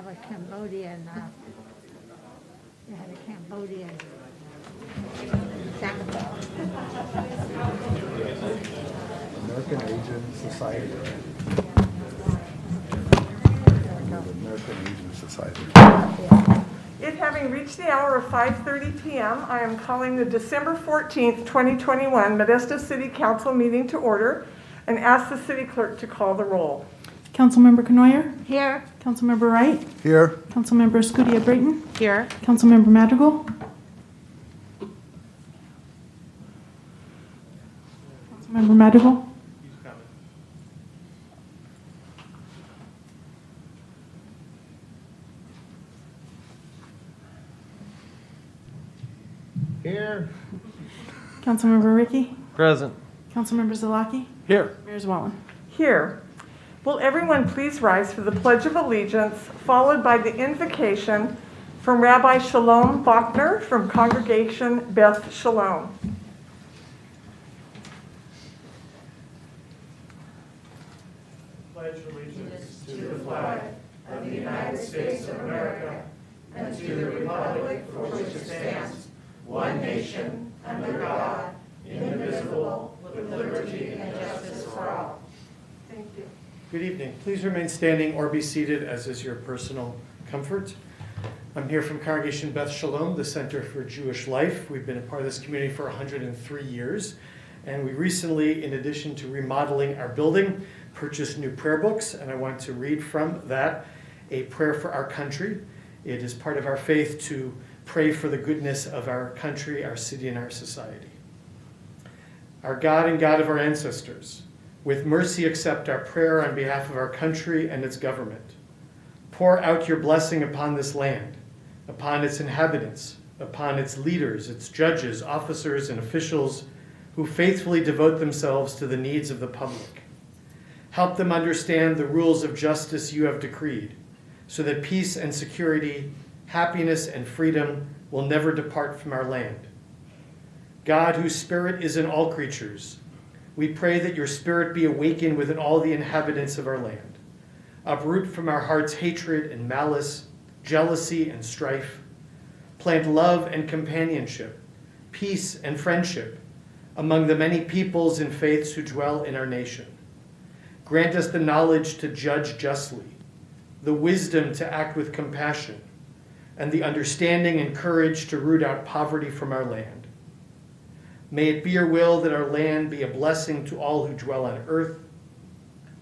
a Cambodian, they had a Cambodian sample. American Asian Society. American Asian Society. It having reached the hour of 5:30 p.m., I am calling the December 14th, 2021 Modesto City Council meeting to order and ask the city clerk to call the roll. Councilmember Canoyer? Here. Councilmember Wright? Here. Councilmember Scudia Brayton? Here. Councilmember Madrigal? Councilmember Madrigal? Here. Councilmember Ricky? Present. Councilmember Zalaki? Here. Mayor Zwalin? Here. Will everyone please rise for the Pledge of Allegiance, followed by the invocation from Rabbi Shalom Bachner from Congregation Beth Shalom. Pledge allegiance to the flag of the United States of America and to the republic for which it stands, one nation, under God, indivisible, with liberty and justice for all. Thank you. Good evening. Please remain standing or be seated, as is your personal comfort. I'm here from Congregation Beth Shalom, the Center for Jewish Life. We've been a part of this community for 103 years. And we recently, in addition to remodeling our building, purchased new prayer books. And I want to read from that a prayer for our country. It is part of our faith to pray for the goodness of our country, our city, and our society. Our God and God of our ancestors, with mercy accept our prayer on behalf of our country and its government. Pour out your blessing upon this land, upon its inhabitants, upon its leaders, its judges, officers, and officials who faithfully devote themselves to the needs of the public. Help them understand the rules of justice you have decreed, so that peace and security, happiness and freedom will never depart from our land. God, whose spirit is in all creatures, we pray that your spirit be awakened within all the inhabitants of our land. Uproot from our hearts hatred and malice, jealousy and strife. Plant love and companionship, peace and friendship among the many peoples and faiths who dwell in our nation. Grant us the knowledge to judge justly, the wisdom to act with compassion, and the understanding and courage to root out poverty from our land. May it be your will that our land be a blessing to all who dwell on earth.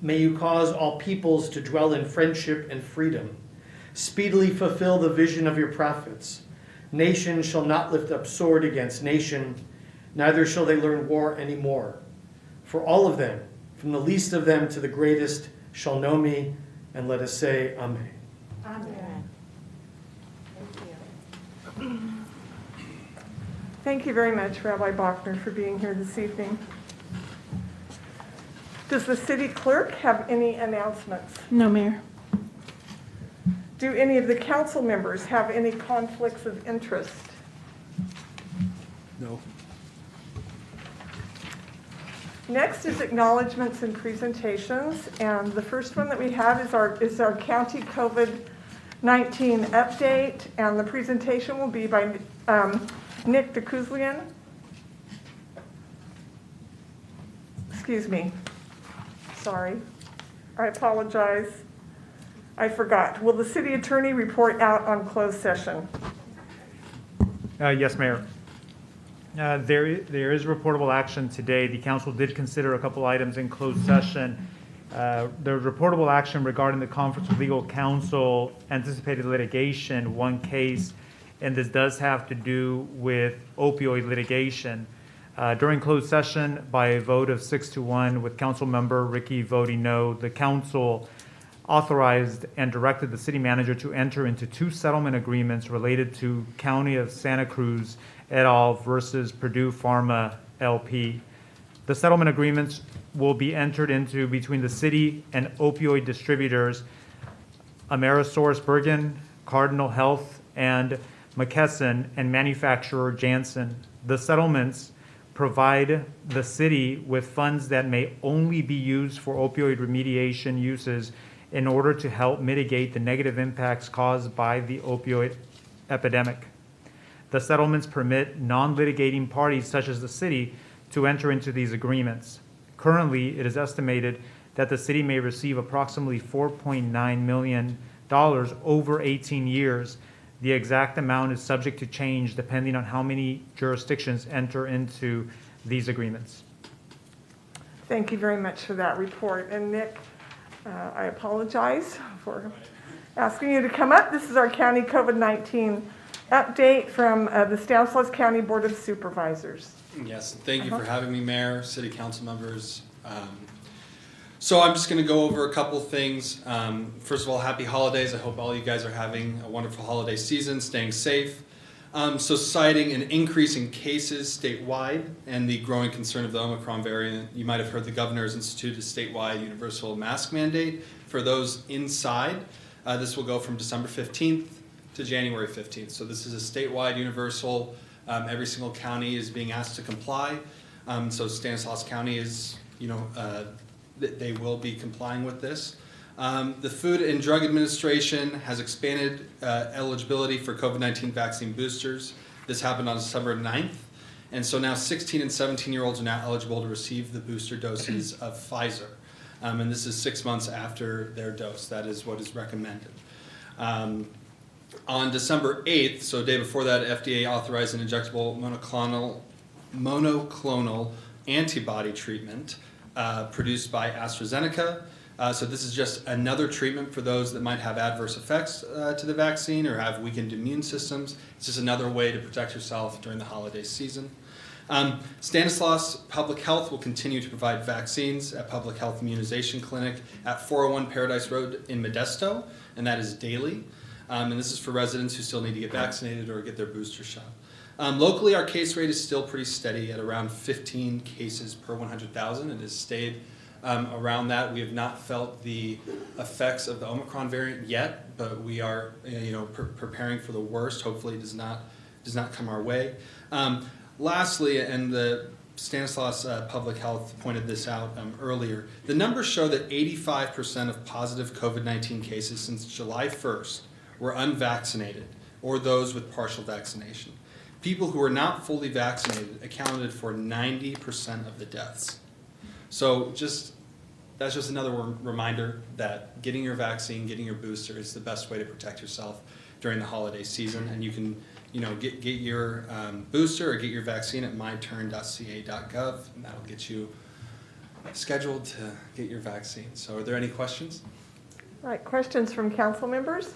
May you cause all peoples to dwell in friendship and freedom. Speedily fulfill the vision of your prophets. Nation shall not lift up sword against nation, neither shall they learn war anymore. For all of them, from the least of them to the greatest, shall know me, and let us say, Amen. Amen. Thank you. Thank you very much, Rabbi Bachner, for being here this evening. Does the city clerk have any announcements? No, Mayor. Do any of the council members have any conflicts of interest? No. Next is acknowledgments and presentations, and the first one that we have is our county COVID-19 update, and the presentation will be by Nick DeKuzlian. Excuse me. Sorry. I apologize. I forgot. Will the city attorney report out on closed session? Yes, Mayor. There is reportable action today. The council did consider a couple items in closed session. There's reportable action regarding the Conference of Legal Counsel anticipated litigation, one case, and this does have to do with opioid litigation. During closed session, by a vote of 6-1, with Council Member Ricky voting no, the council authorized and directed the city manager to enter into 2 settlement agreements related to County of Santa Cruz et al. Versus Purdue Pharma LP. The settlement agreements will be entered into between the city and opioid distributors AmerisourceBergen, Cardinal Health, and McKesson, and manufacturer Janssen. The settlements provide the city with funds that may only be used for opioid remediation uses in order to help mitigate the negative impacts caused by the opioid epidemic. The settlements permit non-litigating parties such as the city to enter into these agreements. Currently, it is estimated that the city may receive approximately $4.9 million over 18 years. The exact amount is subject to change depending on how many jurisdictions enter into these agreements. Thank you very much for that report. And Nick, I apologize for asking you to come up. This is our county COVID-19 update from the Stanislaus County Board of Supervisors. Yes, thank you for having me, Mayor, City Council members. So I'm just going to go over a couple things. First of all, happy holidays. I hope all you guys are having a wonderful holiday season, staying safe. So citing an increase in cases statewide and the growing concern of the Omicron variant, you might have heard the governor has instituted a statewide universal mask mandate for those inside. This will go from December 15th to January 15th. So this is a statewide universal. Every single county is being asked to comply. So Stanislaus County is, they will be complying with this. The Food and Drug Administration has expanded eligibility for COVID-19 vaccine boosters. This happened on December 9th. And so now 16 and 17-year-olds are now eligible to receive the booster doses of Pfizer. And this is 6 months after their dose. That is what is recommended. On December 8th, so a day before that, FDA authorized an injectable monoclonal antibody treatment produced by AstraZeneca. So this is just another treatment for those that might have adverse effects to the vaccine or have weakened immune systems. It's just another way to protect yourself during the holiday season. Stanislaus Public Health will continue to provide vaccines at Public Health Immunization Clinic at 401 Paradise Road in Modesto, and that is daily. And this is for residents who still need to get vaccinated or get their booster shot. Locally, our case rate is still pretty steady at around 15 cases per 100,000. It has stayed around that. We have not felt the effects of the Omicron variant yet, but we are preparing for the worst. Hopefully it does not come our way. Lastly, and the Stanislaus Public Health pointed this out earlier, the numbers show that 85% of positive COVID-19 cases since July 1st were unvaccinated or those with partial vaccination. People who were not fully vaccinated accounted for 90% of the deaths. So that's just another reminder that getting your vaccine, getting your booster is the best way to protect yourself during the holiday season. And you can get your booster or get your vaccine at myturn.ca.gov, and that'll get you scheduled to get your vaccine. So are there any questions? All right, questions from council members?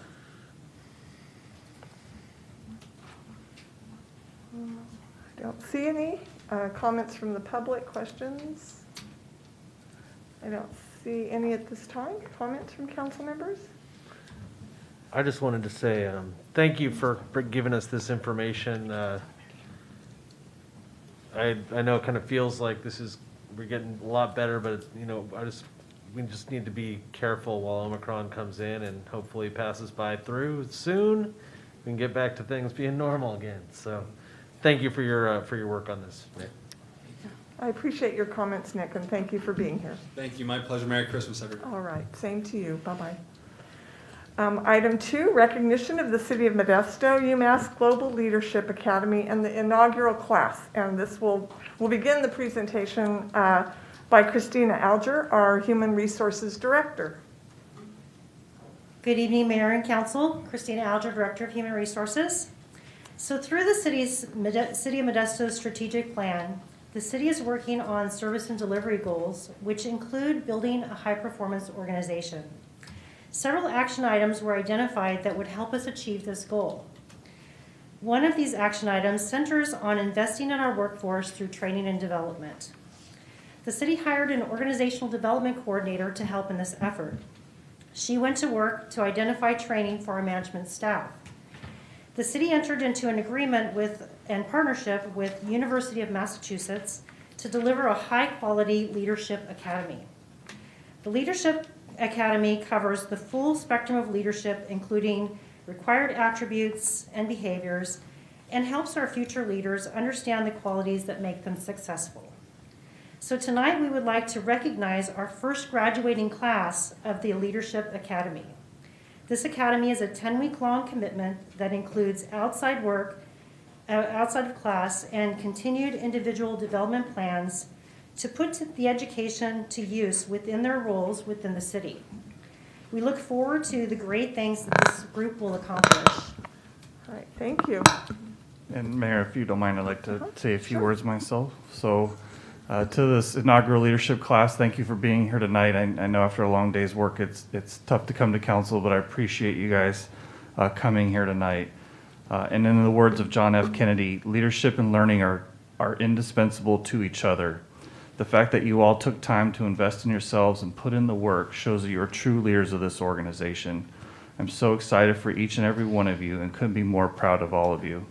I don't see any. Comments from the public, questions? I don't see any at this time. Comments from council members? I just wanted to say thank you for giving us this information. I know it kind of feels like we're getting a lot better, but we just need to be careful while Omicron comes in and hopefully passes by through soon. We can get back to things being normal again. So thank you for your work on this, Nick. I appreciate your comments, Nick, and thank you for being here. Thank you. My pleasure. Merry Christmas, everyone. All right, same to you. Bye-bye. Item 2, recognition of the City of Modesto Umass Global Leadership Academy and the inaugural class. And this will begin the presentation by Christina Alger, our Human Resources Director. Good evening, Mayor and Council. Christina Alger, Director of Human Resources. So through the City of Modesto's strategic plan, the city is working on service and delivery goals, which include building a high-performance organization. Several action items were identified that would help us achieve this goal. One of these action items centers on investing in our workforce through training and development. The city hired an organizational development coordinator to help in this effort. She went to work to identify training for our management staff. The city entered into an agreement and partnership with University of Massachusetts to deliver a high-quality leadership academy. The Leadership Academy covers the full spectrum of leadership, including required attributes and behaviors, and helps our future leaders understand the qualities that make them successful. So tonight we would like to recognize our first graduating class of the Leadership Academy. This academy is a 10-week-long commitment that includes outside work, outside of class, and continued individual development plans to put the education to use within their roles within the city. We look forward to the great things that this group will accomplish. All right, thank you. And Mayor, if you don't mind, I'd like to say a few words myself. So to this inaugural leadership class, thank you for being here tonight. I know after a long day's work, it's tough to come to council, but I appreciate you guys coming here tonight. And in the words of John F. Kennedy, leadership and learning are indispensable to each other. The fact that you all took time to invest in yourselves and put in the work shows that you are true leaders of this organization. I'm so excited for each and every one of you and couldn't be more proud of all of you.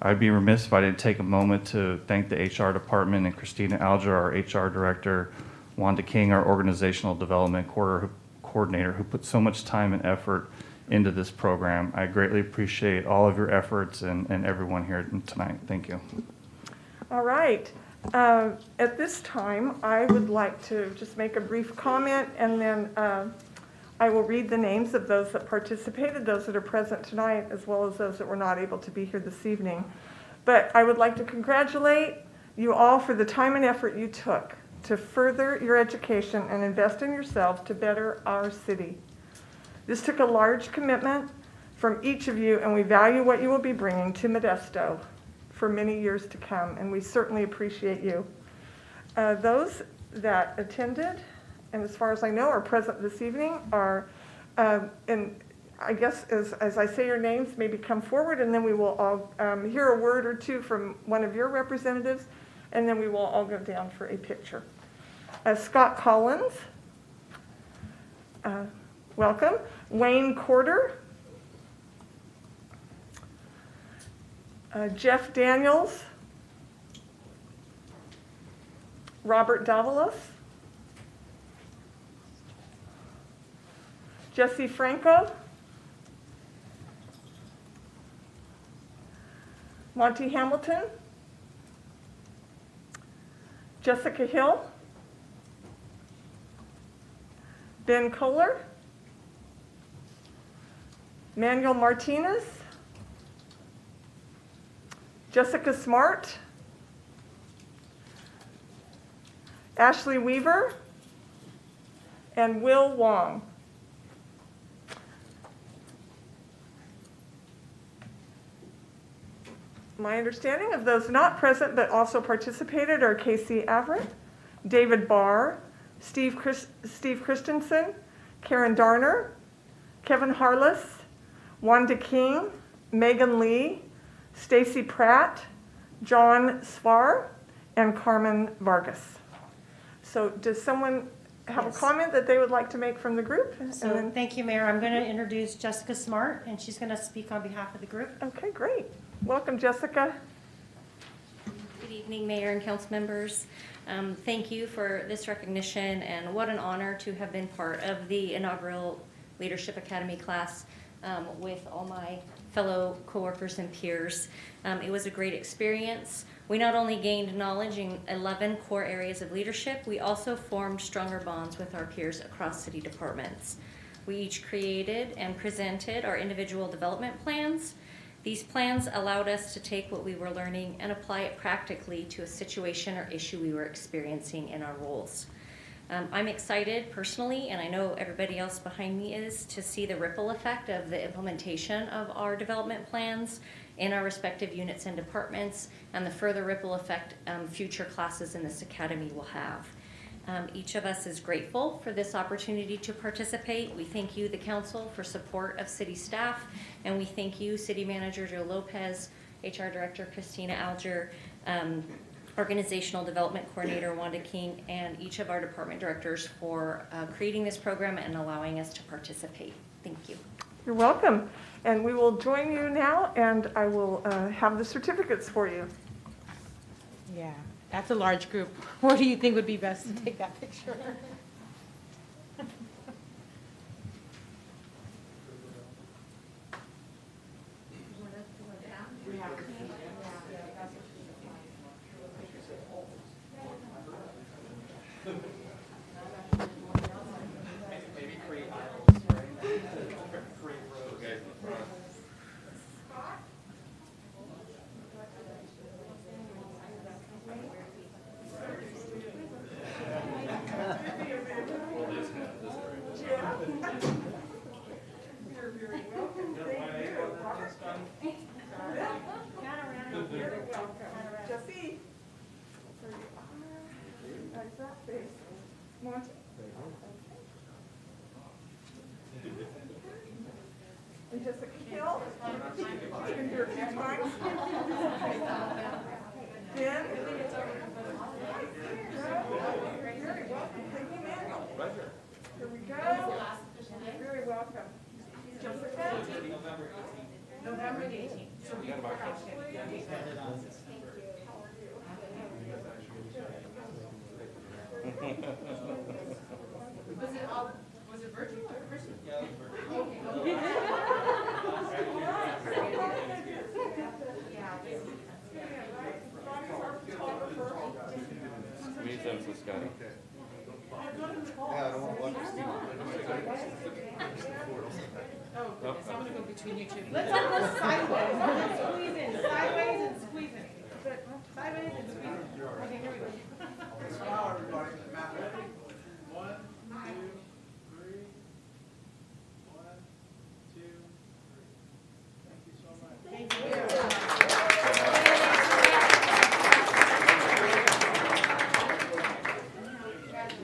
I'd be remiss if I didn't take a moment to thank the HR department and Christina Alger, our HR director, Wanda King, our organizational development coordinator, who put so much time and effort into this program. I greatly appreciate all of your efforts and everyone here tonight. Thank you. All right. At this time, I would like to just make a brief comment, and then I will read the names of those that participated, those that are present tonight, as well as those that were not able to be here this evening. But I would like to congratulate you all for the time and effort you took to further your education and invest in yourselves to better our city. This took a large commitment from each of you, and we value what you will be bringing to Modesto for many years to come, and we certainly appreciate you. Those that attended, and as far as I know are present this evening, are, and I guess as I say your names, maybe come forward, and then we will all hear a word or two from one of your representatives, and then we will all go down for a picture. Scott Collins, welcome. Wayne Corder. Jeff Daniels, Robert Davalos, Jesse Franco, Monty Hamilton, Jessica Hill, Ben Kohler, Manuel Martinez, Jessica Smart, Ashley Weaver, and Will Wong. My understanding of those not present but also participated are Casey Everett, David Barr, Steve Christensen, Karen Darner, Kevin Harless, Wanda King, Megan Lee, Stacy Pratt, John Svar, and Carmen Vargas. So does someone have a comment that they would like to make from the group? So thank you, Mayor. I'm going to introduce Jessica Smart, and she's going to speak on behalf of the group. Okay, great. Welcome, Jessica. Good evening, Mayor and council members. Thank you for this recognition, and what an honor to have been part of the inaugural Leadership Academy class with all my fellow coworkers and peers. It was a great experience. We not only gained knowledge in 11 core areas of leadership, we also formed stronger bonds with our peers across city departments. We each created and presented our individual development plans. These plans allowed us to take what we were learning and apply it practically to a situation or issue we were experiencing in our roles. I'm excited personally, and I know everybody else behind me is, to see the ripple effect of the implementation of our development plans in our respective units and departments, and the further ripple effect future classes in this academy will have. Each of us is grateful for this opportunity to participate. We thank you, the council, for support of city staff, and we thank you, City Manager Joe Lopez, HR Director Christina Alger, Organizational Development Coordinator Wanda King, and each of our department directors for creating this program and allowing us to participate. Thank you. You're welcome. And we will join you now, and I will have the certificates for you. Yeah, that's a large group. What do you think would be best to take that picture? Where's that face? Monty? And just a kill. You can do it a few times. Jen? Very welcome. Thank you, Manuel. Here we go. Very welcome. Jessica? November 18th. So we got about Was it virtual or person? Yeah, Squeeze them, Scotty. Oh, goodness, I'm gonna go between you two. Let's go sideways. Let's squeeze in, sideways and squeeze in. Sideways and squeeze in. Okay, here we go. Now, everybody, Matt, ready? 1, 2, 3. 1, 2, 3. Thank you so much. Thank you.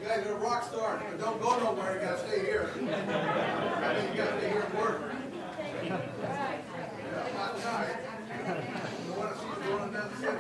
You guys are a rock star. Don't go nowhere. You gotta stay here. I think you gotta stay here and work. Yeah, not tonight. We want to see you going down the city.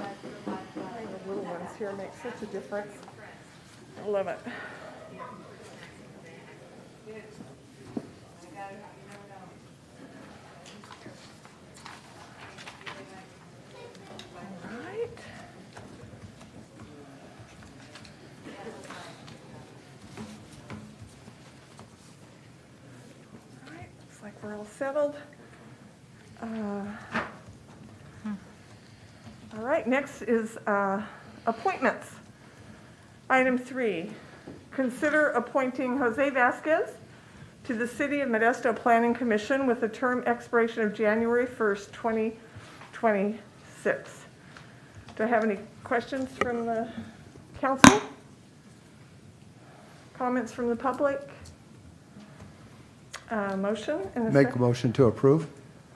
The little ones here make such a difference. I love it. All right. All right, looks like we're all settled. All right, next is appointments. Item 3, consider appointing Jose Vasquez to the City of Modesto Planning Commission with a term expiration of January 1st, 2026. Do I have any questions from the council? Comments from the public? Motion and a Make a second. motion to approve.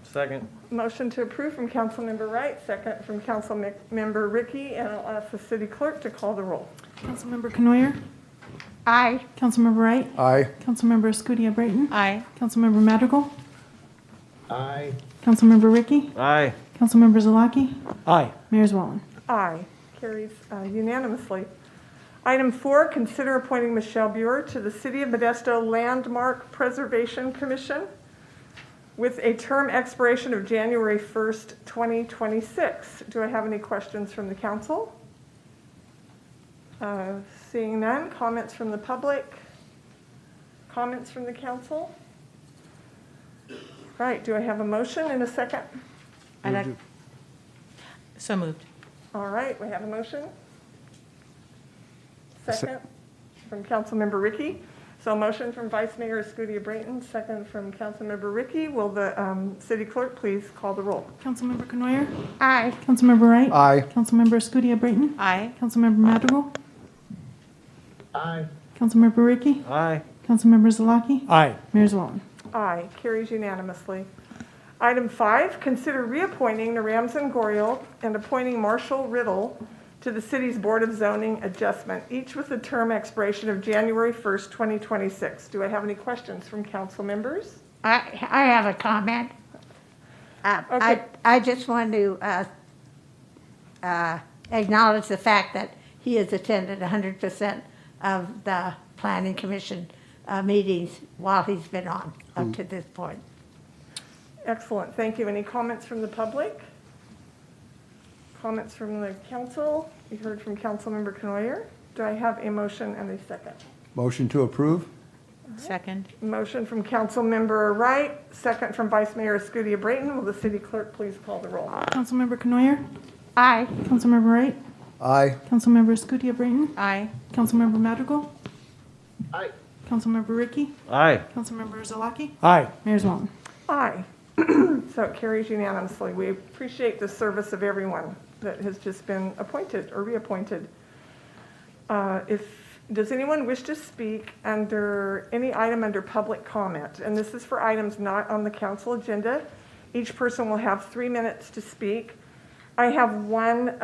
Second. Motion to approve from Councilmember Wright, second from Councilmember Ricky, and I'll ask the city clerk to call the roll. Councilmember Canoyer, Aye. Councilmember Wright, Aye. Councilmember Escudia Brayton, Aye. Councilmember Madrigal, Aye. Councilmember Ricky, Aye. Councilmember Zalaki, Aye. Mayor Zwollen. Aye. Carries unanimously. Item 4, consider appointing Michelle Buer to the City of Modesto Landmark Preservation Commission with a term expiration of January 1st, 2026. Do I have any questions from the council? Seeing none, comments from the public? Comments from the council? Right, do I have a motion and a second? So moved. All right, we have a motion. Second from Councilmember Ricky. So a motion from Vice Mayor Escudia Brayton, second from Councilmember Ricky. Will the city clerk please call the roll? Councilmember Canoyer, Aye. Councilmember Wright, Aye. Councilmember Escudia Brayton, Aye. Councilmember Madrigal, Aye. Councilmember Ricky, Aye. Councilmember Zalaki, Aye. Mayor Zwollen. Aye, carries unanimously. Item 5, consider reappointing Naramzan Goriel and appointing Marshall Riddle to the city's Board of Zoning Adjustment, each with a term expiration of January 1st, 2026. Do I have any questions from council members? I have a comment. Okay. I just want to acknowledge the fact that he has attended 100% of the Planning Commission meetings while he's been on up to this point. Excellent, thank you. Any comments from the public? Comments from the council? We heard from Councilmember Canoyer. Do I have a motion and a second? Motion to approve. Second. Motion from Councilmember Wright, second from Vice Mayor Escudia Brayton. Will the city clerk please call the roll? Councilmember Canoyer, Aye. Councilmember Wright, Aye. Councilmember Scudia Brayton, Aye. Councilmember Madrigal, Aye. Councilmember Ricky, Aye. Councilmember Zalaki, Aye. Mayor Walton. Aye. So it carries unanimously. We appreciate the service of everyone that has just been appointed or reappointed. Does anyone wish to speak under any item under public comment? And this is for items not on the council agenda. Each person will have 3 minutes to speak. I have one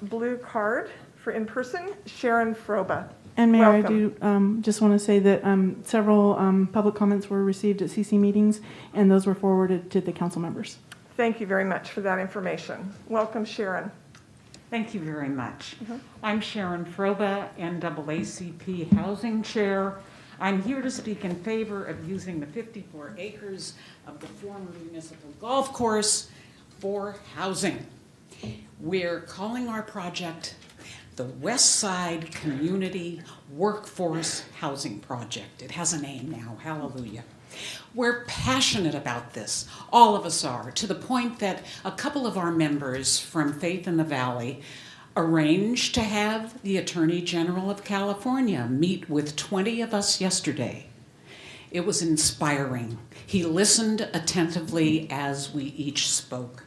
blue card for in-person, Sharon Froba. And Mayor, I Welcome. do just want to say that several public comments were received at CC meetings, and those were forwarded to the council members. Thank you very much for that information. Welcome, Sharon. Thank you very much. I'm Sharon Froba, NAACP Housing Chair. I'm here to speak in favor of using the 54 acres of the former municipal golf course for housing. We're calling our project the West Side Community Workforce Housing Project. It has a name now, hallelujah. We're passionate about this, all of us are, to the point that a couple of our members from Faith in the Valley arranged to have the Attorney General of California meet with 20 of us yesterday. It was inspiring. He listened attentively as we each spoke.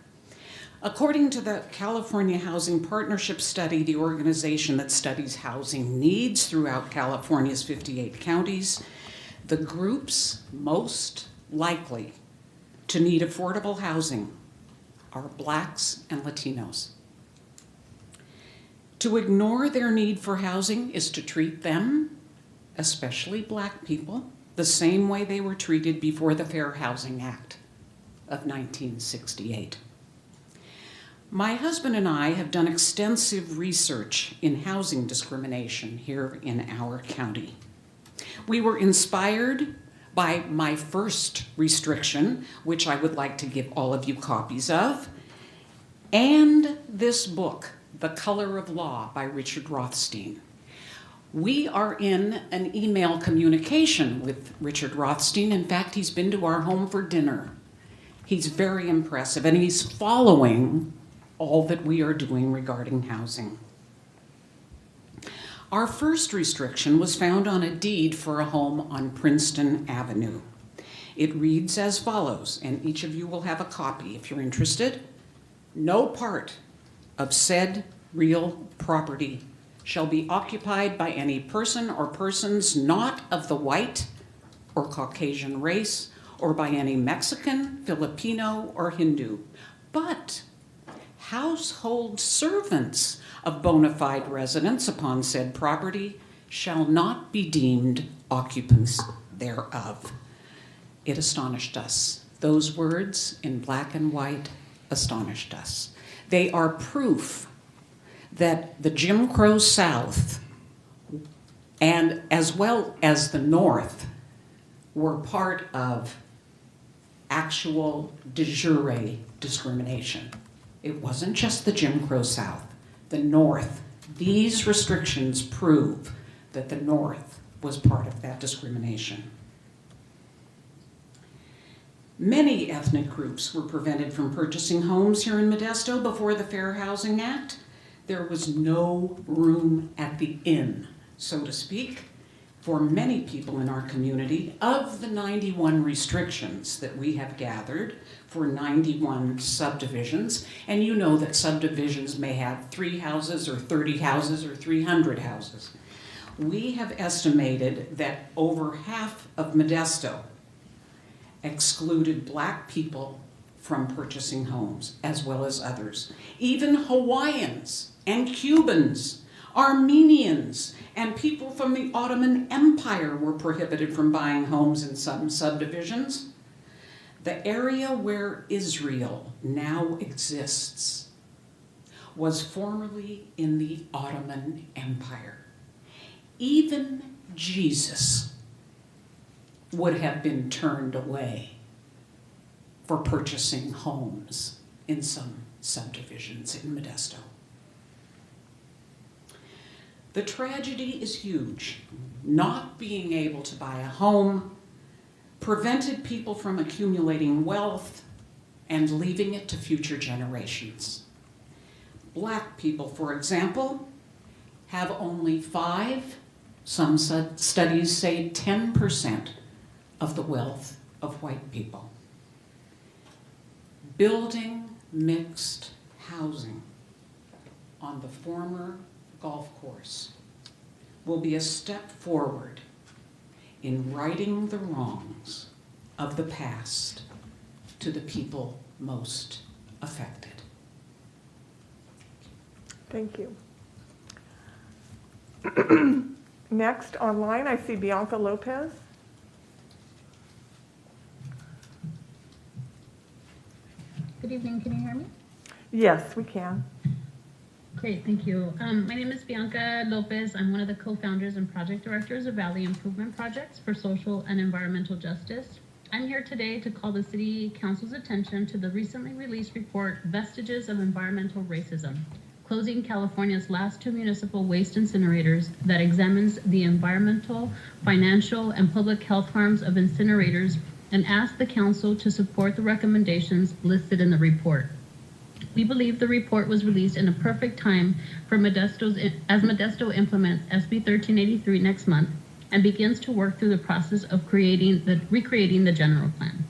According to the California Housing Partnership Study, the organization that studies housing needs throughout California's 58 counties, the groups most likely to need affordable housing are Blacks and Latinos. To ignore their need for housing is to treat them, especially Black people, the same way they were treated before the Fair Housing Act of 1968. My husband and I have done extensive research in housing discrimination here in our county. We were inspired by my first restriction, which I would like to give all of you copies of, and this book, The Color of Law by Richard Rothstein. We are in an email communication with Richard Rothstein. In fact, he's been to our home for dinner. He's very impressive, and he's following all that we are doing regarding housing. Our first restriction was found on a deed for a home on Princeton Avenue. It reads as follows, and each of you will have a copy if you're interested. No part of said real property shall be occupied by any person or persons not of the white or Caucasian race, or by any Mexican, Filipino, or Hindu, but household servants of bona fide residents upon said property shall not be deemed occupants thereof. It astonished us. Those words in black and white astonished us. They are proof that the Jim Crow South, and as well as the North, were part of actual de jure discrimination. It wasn't just the Jim Crow South, the North. These restrictions prove that the North was part of that discrimination. Many ethnic groups were prevented from purchasing homes here in Modesto before the Fair Housing Act. There was no room at the inn, so to speak, for many people in our community. Of the 91 restrictions that we have gathered for 91 subdivisions, and you know that subdivisions may have 3 houses or 30 houses or 300 houses. We have estimated that over half of Modesto excluded Black people from purchasing homes, as well as others. Even Hawaiians and Cubans, Armenians, and people from the Ottoman Empire were prohibited from buying homes in some subdivisions. The area where Israel now exists was formerly in the Ottoman Empire. Even Jesus would have been turned away for purchasing homes in some subdivisions in Modesto. The tragedy is huge. Not being able to buy a home prevented people from accumulating wealth and leaving it to future generations. Black people, for example, have only 5, some studies say 10% of the wealth of white people. Building mixed housing on the former golf course will be a step forward in righting the wrongs of the past to the people most affected. Thank you. Next, online, I see Bianca Lopez. Good evening, can you hear me? Yes, we can. Great, thank you. My name is Bianca Lopez. I'm one of the co-founders and project directors of Valley Improvement Projects for Social and Environmental Justice. I'm here today to call the City Council's attention to the recently released report, Vestiges of Environmental Racism, Closing California's Last 2 Municipal Waste Incinerators, that examines the environmental, financial, and public health harms of incinerators, and asks the Council to support the recommendations listed in the report. We believe the report was released in a perfect time for as Modesto implements SB 1383 next month and begins to work through the process of recreating the general plan.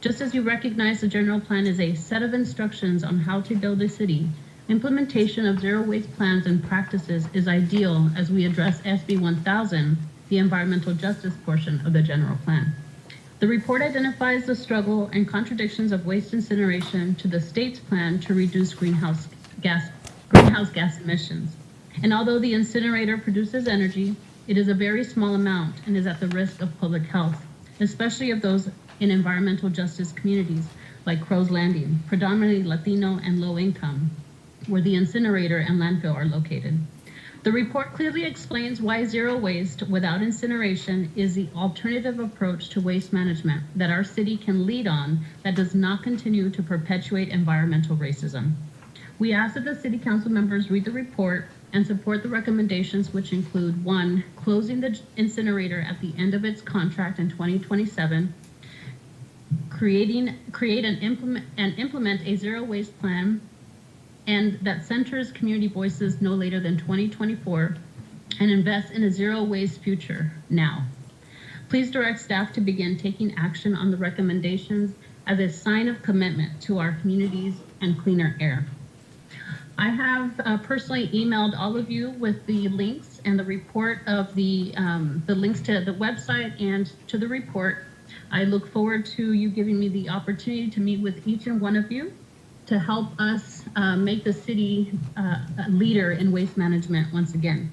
Just as you recognize the general plan is a set of instructions on how to build a city, implementation of zero waste plans and practices is ideal as we address SB 1000, the environmental justice portion of the general plan. The report identifies the struggle and contradictions of waste incineration to the state's plan to reduce greenhouse gas emissions. And although the incinerator produces energy, it is a very small amount and is at the risk of public health, especially of those in environmental justice communities like Crow's Landing, predominantly Latino and low income, where the incinerator and landfill are located. The report clearly explains why zero waste without incineration is the alternative approach to waste management that our city can lead on that does not continue to perpetuate environmental racism. We ask that the City Council members read the report and support the recommendations, which include 1, closing the incinerator at the end of its contract in 2027, create and implement a zero waste plan, and that centers community voices no later than 2024, and invest in a zero waste future now. Please direct staff to begin taking action on the recommendations as a sign of commitment to our communities and cleaner air. I have personally emailed all of you with the links and the report of the links to the website and to the report. I look forward to you giving me the opportunity to meet with each and one of you to help us make the city a leader in waste management once again.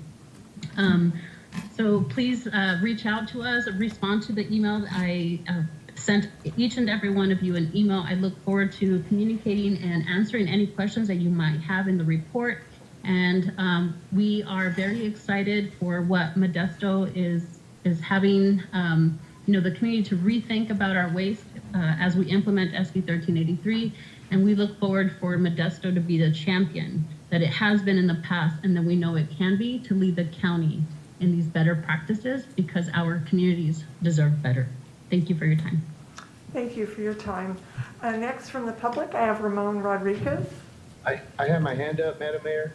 So please reach out to us, respond to the email. I sent each and every one of you an email. I look forward to communicating and answering any questions that you might have in the report. And we are very excited for what Modesto is having, the community to rethink about our waste as we implement SB 1383. And we look forward for Modesto to be the champion that it has been in the past and that we know it can be, to lead the county in these better practices, because our communities deserve better. Thank you for your time. Thank you for your time. Next from the public, I have Ramon Rodriguez. I have my hand up, Madam Mayor.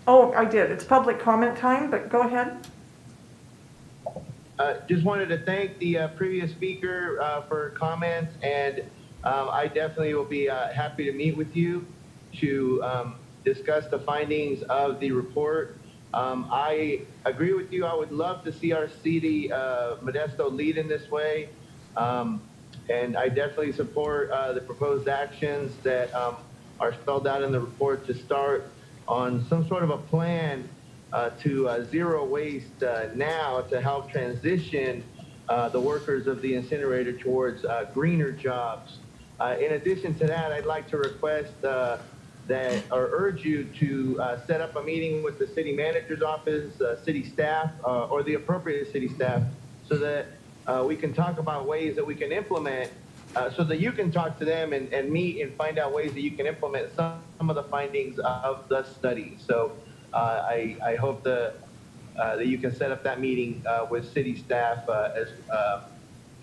Oh, I did. It's public comment time, but go ahead. Just wanted to thank the previous speaker for comments, and I definitely will be happy to meet with you to discuss the findings of the report. I agree with you. I would love to see our city, Modesto, lead in this way. And I definitely support the proposed actions that are spelled out in the report to start on some sort of a plan to zero waste now to help transition the workers of the incinerator towards greener jobs. In addition to that, I'd like to request or urge you to set up a meeting with the city manager's office, city staff, or the appropriate city staff, so that we can talk about ways that we can implement, so that you can talk to them and meet and find out ways that you can implement some of the findings of the study. So I hope that you can set up that meeting with city staff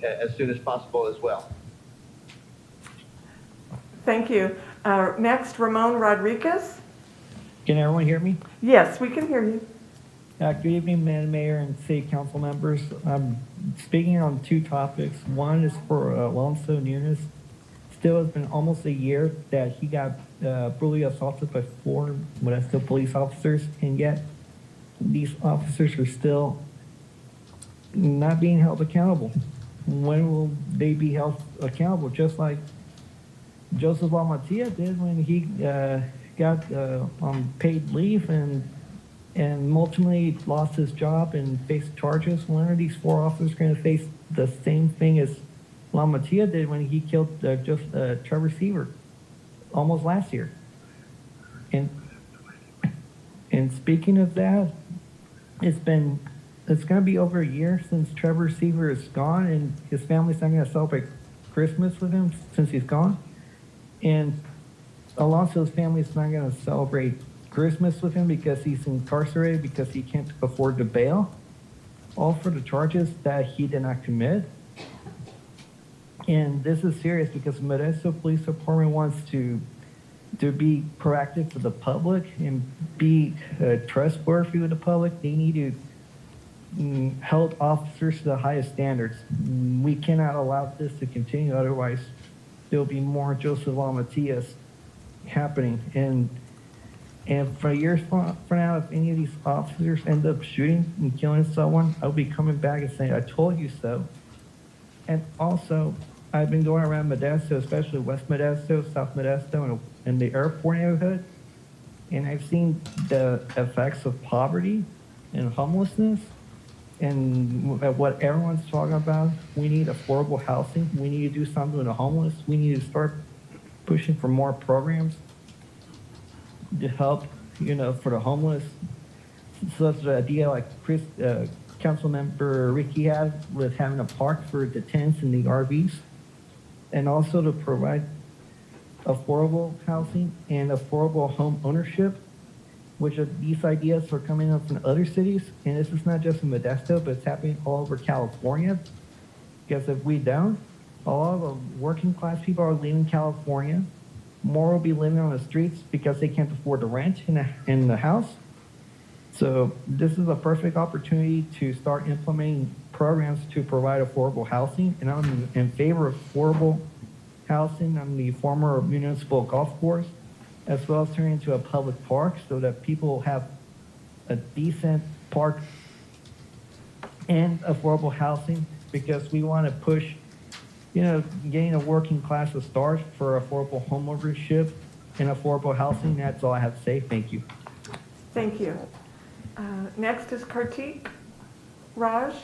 as soon as possible as well. Thank you. Next, Ramon Rodriguez. Can everyone hear me? Yes, we can hear you. Good evening, Madam Mayor and City Council members. I'm speaking on two topics. One is for Alonso Nunes. Still, it's been almost a year that he got brutally assaulted by 4 Modesto police officers, and yet these officers are still not being held accountable. When will they be held accountable? Just like Joseph Almatia did when he got on paid leave and ultimately lost his job and faced charges. When are these 4 officers going to face the same thing as Lamatia did when he killed Trevor Seaver almost last year? And speaking of that, it's going to be over a year since Trevor Seaver is gone, and his family's not going to celebrate Christmas with him since he's gone. And Alonso's family's not going to celebrate Christmas with him because he's incarcerated because he can't afford to bail, all for the charges that he did not commit. And this is serious because Modesto Police Department wants to be proactive with the public and be trustworthy with the public. They need to hold officers to the highest standards. We cannot allow this to continue, otherwise there'll be more Joseph Almatias happening. And for years from now, if any of these officers end up shooting and killing someone, I'll be coming back and saying, I told you so. And also, I've been going around Modesto, especially West Modesto, South Modesto, and the airport neighborhood, and I've seen the effects of poverty and homelessness and what everyone's talking about. We need affordable housing. We need to do something with the homeless. We need to start pushing for more programs to help, for the homeless. Such an idea like Council Member Ricky had with having a park for the tents and the RVs, and also to provide affordable housing and affordable home ownership, which these ideas are coming up from other cities. And this is not just in Modesto, but it's happening all over California. Because if we don't, all of the working class people are leaving California. More will be living on the streets because they can't afford the rent in the house. So this is a perfect opportunity to start implementing programs to provide affordable housing. And I'm in favor of affordable housing on the former municipal golf course, as well as turning into a public park so that people have a decent park and affordable housing, because we want to push getting a working class to start for affordable home ownership and affordable housing. That's all I have to say. Thank you. Thank you. Next is Kartik. Raj?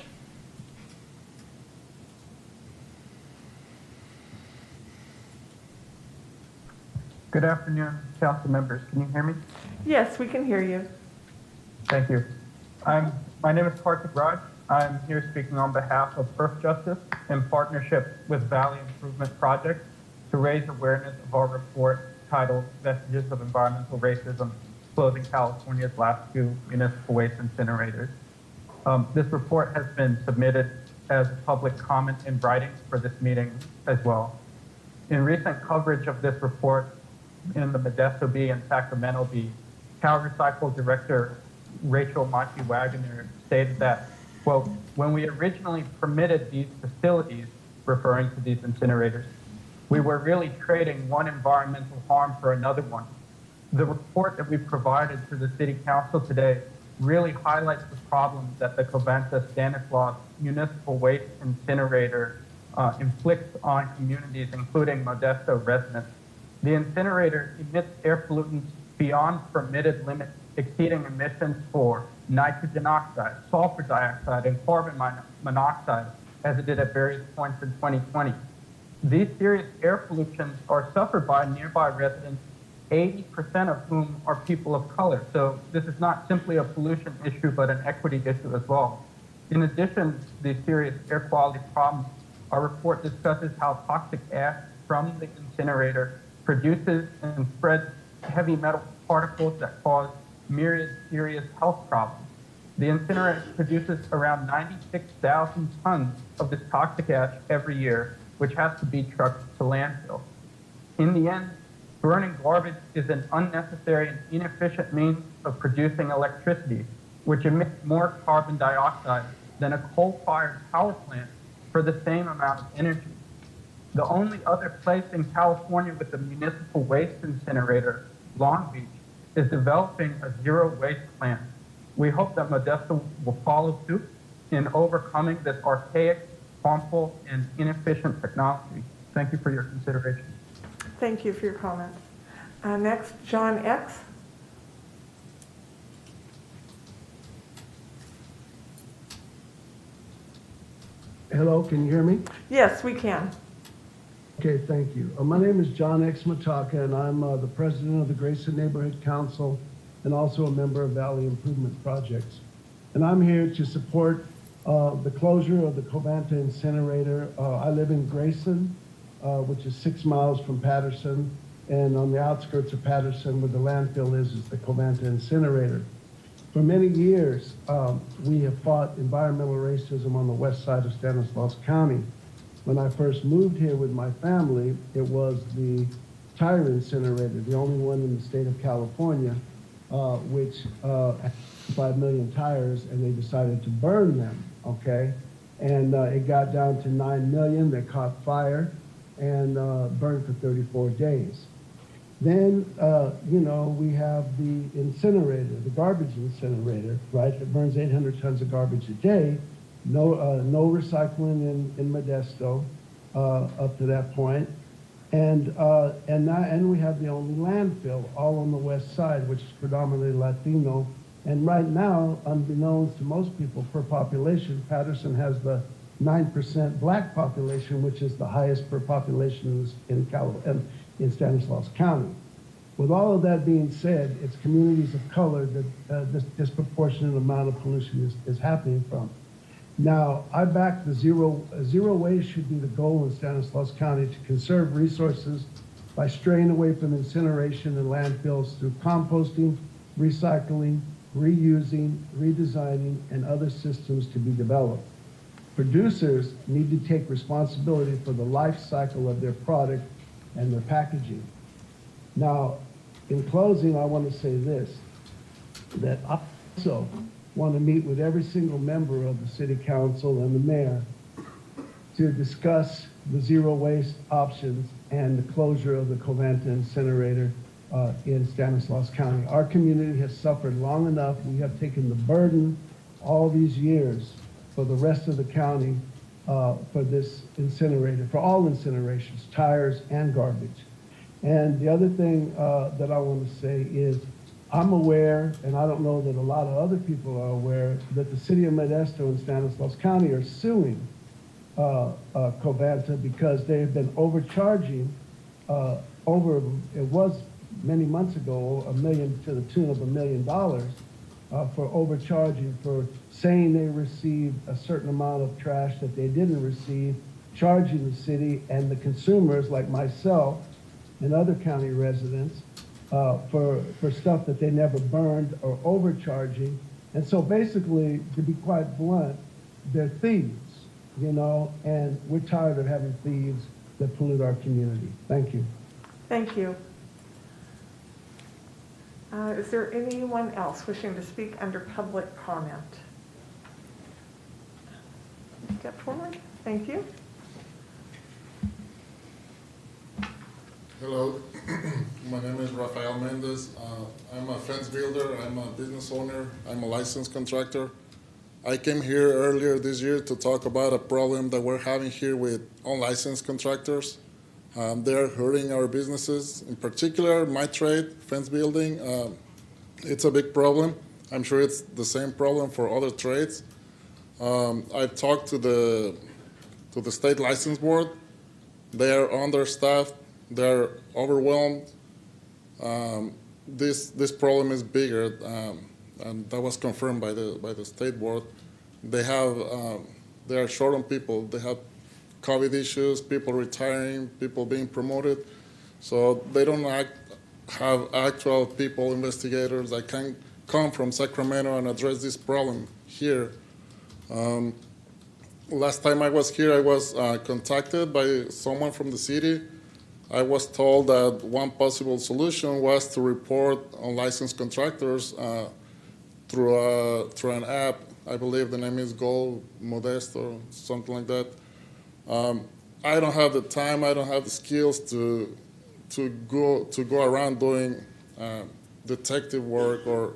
Good afternoon, council members. Can you hear me? Yes, we can hear you. Thank you. My name is Kartik Raj. I'm here speaking on behalf of Earth Justice in partnership with Valley Improvement Project to raise awareness of our report titled Vestiges of Environmental Racism, Closing California's Last 2 Municipal Waste Incinerators. This report has been submitted as public comment in writing for this meeting as well. In recent coverage of this report in the Modesto Bee and Sacramento Bee, Cal Recycle Director Rachel Monty Wagoner stated that, quote, when we originally permitted these facilities, referring to these incinerators, we were really trading one environmental harm for another one. The report that we provided to the City Council today really highlights the problems that the Covanta Stanislaus municipal waste incinerator inflicts on communities, including Modesto residents. The incinerator emits air pollutants beyond permitted limits, exceeding emissions for nitrogen oxide, sulfur dioxide, and carbon monoxide, as it did at various points in 2020. These serious air pollutions are suffered by nearby residents, 80% of whom are people of color. So this is not simply a pollution issue, but an equity issue as well. In addition to these serious air quality problems, our report discusses how toxic ash from the incinerator produces and spreads heavy metal particles that cause myriad serious health problems. The incinerator produces around 96,000 tons of this toxic ash every year, which has to be trucked to landfill. In the end, burning garbage is an unnecessary and inefficient means of producing electricity. which emits more carbon dioxide than a coal-fired power plant for the same amount of energy. The only other place in California with a municipal waste incinerator, Long Beach, is developing a zero waste plant. We hope that Modesto will follow suit in overcoming this archaic, harmful, and inefficient technology. Thank you for your consideration. Thank you for your comments. Next, John X. Hello, can you hear me? Yes, we can. Okay, thank you. My name is John X. Mataka, and I'm the president of the Grayson Neighborhood Council and also a member of Valley Improvement Projects. And I'm here to support the closure of the Covanta Incinerator. I live in Grayson, which is 6 miles from Patterson, and on the outskirts of Patterson where the landfill is the Covanta Incinerator. For many years, we have fought environmental racism on the west side of Stanislaus County. When I first moved here with my family, it was the tire incinerator, the only one in the state of California, which had 5 million tires, and they decided to burn them, okay? And it got down to 9 million that caught fire and burned for 34 days. Then, you know, we have the incinerator, the garbage incinerator, right? It burns 800 tons of garbage a day. No recycling in Modesto up to that point. And we have the only landfill all on the west side, which is predominantly Latino. And right now, unbeknownst to most people per population, Patterson has the 9% black population, which is the highest per population in Stanislaus County. With all of that being said, it's communities of color that this disproportionate amount of pollution is happening from. Now, I back the zero waste should be the goal in Stanislaus County, to conserve resources by straying away from incineration and landfills through composting, recycling, reusing, redesigning, and other systems to be developed. Producers need to take responsibility for the life cycle of their product and their packaging. Now, in closing, I want to say this, that I also want to meet with every single member of the city council and the mayor to discuss the zero waste options and the closure of the Covanta incinerator in Stanislaus County. Our community has suffered long enough. We have taken the burden all these years for the rest of the county for this incinerator, for all incinerations, tires and garbage. And the other thing that I want to say is, I'm aware, and I don't know that a lot of other people are aware, that the City of Modesto and Stanislaus County are suing Covanta because they have been overcharging it was many months ago, to the tune of $1 million for overcharging, for saying they received a certain amount of trash that they didn't receive, charging the city and the consumers like myself and other county residents for stuff that they never burned, or overcharging. And so basically, to be quite blunt, they're thieves, you know, and we're tired of having thieves that pollute our community. Thank you. Thank you. Is there anyone else wishing to speak under public comment? Step forward. Thank you. Hello, my name is Rafael Mendez. I'm a fence builder, I'm a business owner, I'm a licensed contractor. I came here earlier this year to talk about a problem that we're having here with unlicensed contractors. They're hurting our businesses, in particular my trade, fence building. It's a big problem. I'm sure it's the same problem for other trades. I've talked to the state license board. They are understaffed. They're overwhelmed. This problem is bigger, and that was confirmed by the state board. They are short on people. They have COVID issues, people retiring, people being promoted, so they don't have actual people, investigators that can come from Sacramento and address this problem here. Last time I was here, I was contacted by someone from the city. I was told that one possible solution was to report unlicensed contractors through an app. I believe the name is Modesto, something like that. I don't have the time. I don't have the skills to go around doing detective work or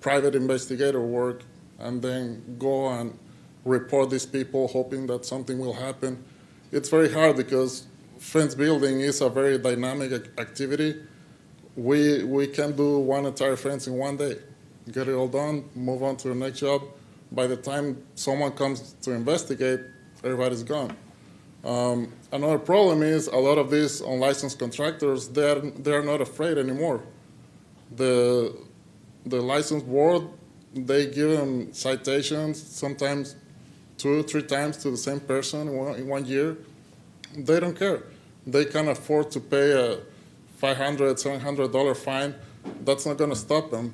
private investigator work and then go and report these people hoping that something will happen. It's very hard because fence building is a very dynamic activity. We can do one entire fence in one day, get it all done, move on to the next job. By the time someone comes to investigate, everybody's gone. Another problem is a lot of these unlicensed contractors, they're not afraid anymore. The license board, they give them citations, sometimes 2 or 3 times to the same person in one year. They don't care. They can afford to pay a $500, $700 fine. That's not going to stop them.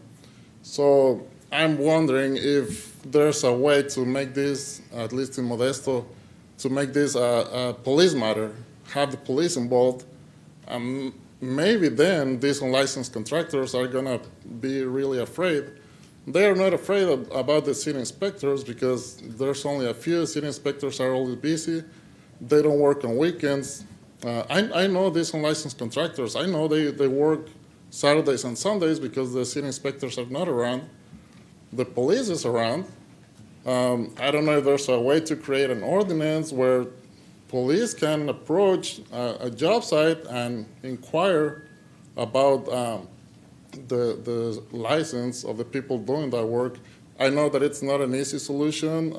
So I'm wondering if there's a way to make this, at least in Modesto, to make this a police matter, have the police involved. Maybe then these unlicensed contractors are going to be really afraid. They are not afraid about the city inspectors because there's only a few. City inspectors are always busy. They don't work on weekends. I know these unlicensed contractors. I know they work Saturdays and Sundays because the city inspectors are not around. The police is around. I don't know if there's a way to create an ordinance where police can approach a job site and inquire about the license of the people doing that work. I know that it's not an easy solution,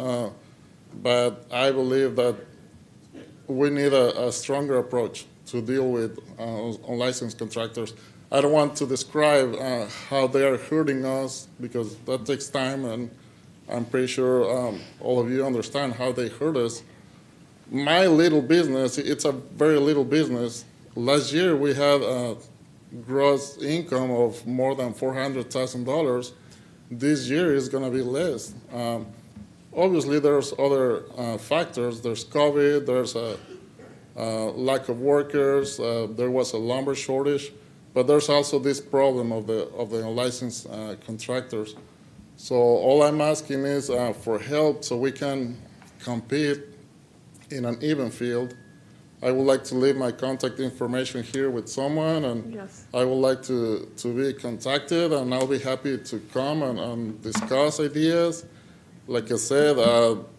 but I believe that we need a stronger approach to deal with unlicensed contractors. I don't want to describe how they are hurting us because that takes time, and I'm pretty sure all of you understand how they hurt us. My little business, it's a very little business. Last year we had a gross income of more than $400,000. This year is going to be less. Obviously, there's other factors. There's COVID, there's a lack of workers, there was a lumber shortage, but there's also this problem of the unlicensed contractors. So all I'm asking is for help so we can compete in an even field. I would like to leave my contact information here with someone, and Yes. I would like to be contacted, and I'll be happy to come and discuss ideas. Like I said,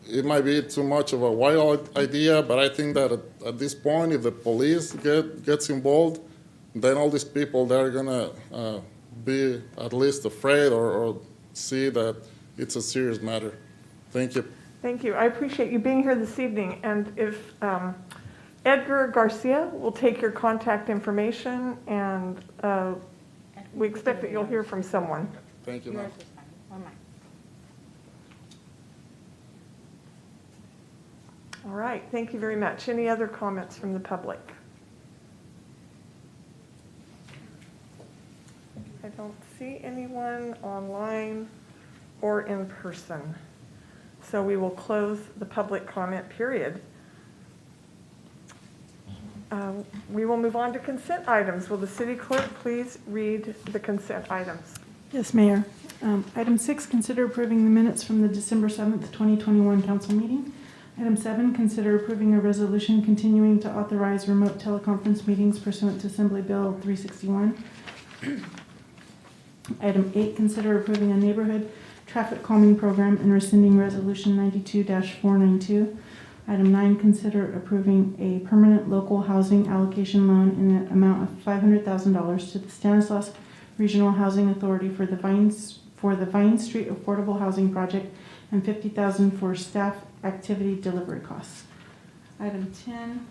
it might be too much of a wild idea, but I think that at this point, if the police gets involved, then all these people, they're going to be at least afraid or see that it's a serious matter. Thank you. Thank you. I appreciate you being here this evening. And if Edgar Garcia will take your contact information, and we expect that you'll hear from someone. Thank you, ma'am. All right. Thank you very much. Any other comments from the public? I don't see anyone online or in person. So we will close the public comment period. We will move on to consent items. Will the city clerk please read the consent items? Yes, Mayor. Item 6, consider approving the minutes from the December 7th, 2021 council meeting. Item 7, consider approving a resolution continuing to authorize remote teleconference meetings pursuant to Assembly Bill 361. Item 8, consider approving a neighborhood traffic calming program and rescinding Resolution 92-492. Item 9, consider approving a permanent local housing allocation loan in the amount of $500,000 to the Stanislaus Regional Housing Authority for the Vine Street Affordable Housing Project, and $50,000 for staff activity delivery costs. Item 10,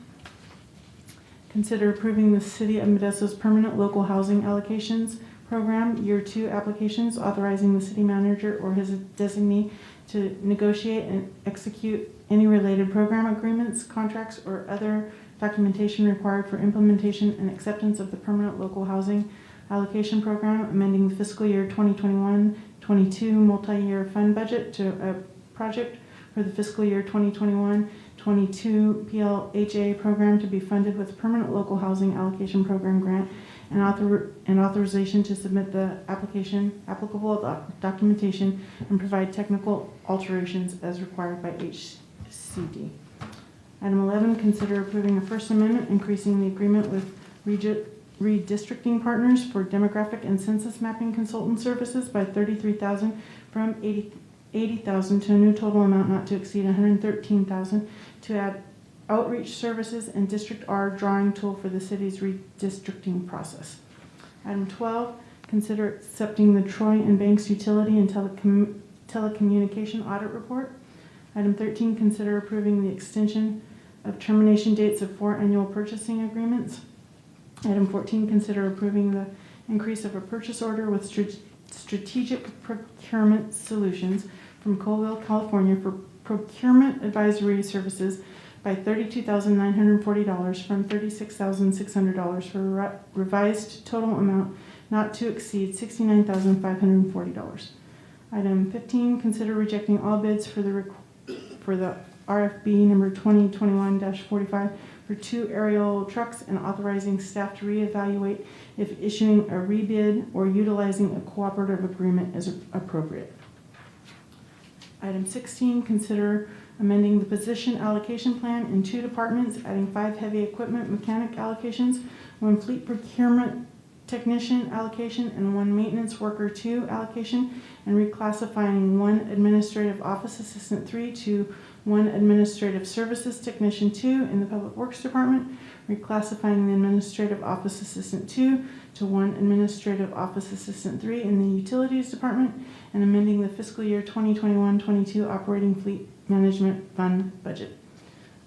consider approving the City of Modesto's permanent local housing allocations program year 2 applications, authorizing the city manager or his designee to negotiate and execute any related program agreements, contracts, or other documentation required for implementation and acceptance of the permanent local housing allocation program, amending the fiscal year 2021-22 multi-year fund budget to a project for the fiscal year 2021-22 PLHA program to be funded with permanent local housing allocation program grant and authorization to submit the applicable documentation and provide technical alterations as required by HCD. Item 11, consider approving a First Amendment increasing the agreement with redistricting partners for demographic and census mapping consultant services by $33,000 from $80,000 to a new total amount not to exceed $113,000 to add outreach services and District R drawing tool for the city's redistricting process. Item 12, consider accepting the Troy and Banks utility and telecommunication audit report. Item 13, consider approving the extension of termination dates of 4 annual purchasing agreements. Item 14, consider approving the increase of a purchase order with Strategic Procurement Solutions from Coldwell, California for procurement advisory services by $32,940 from $36,600 for a revised total amount not to exceed $69,540. Item 15, consider rejecting all bids for the RFB number 2021-45 for 2 aerial trucks and authorizing staff to reevaluate if issuing a rebid or utilizing a cooperative agreement is appropriate. Item 16, consider amending the position allocation plan in 2 departments, adding 5 heavy equipment mechanic allocations, 1 fleet procurement technician allocation, and 1 maintenance worker 2 allocation, and reclassifying 1 administrative office assistant 3 to 1 administrative services technician 2 in the Public Works Department, reclassifying the administrative office assistant 2 to 1 administrative office assistant 3 in the Utilities Department, and amending the fiscal year 2021-22 operating fleet management fund budget.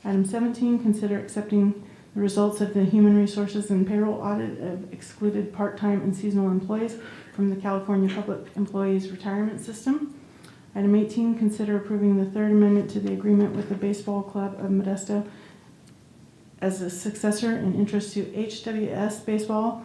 Item 17, consider accepting the results of the Human Resources and Payroll Audit of excluded part-time and seasonal employees from the California Public Employees Retirement System. Item 18, consider approving the 3rd Amendment to the agreement with the Baseball Club of Modesto as a successor in interest to HWS Baseball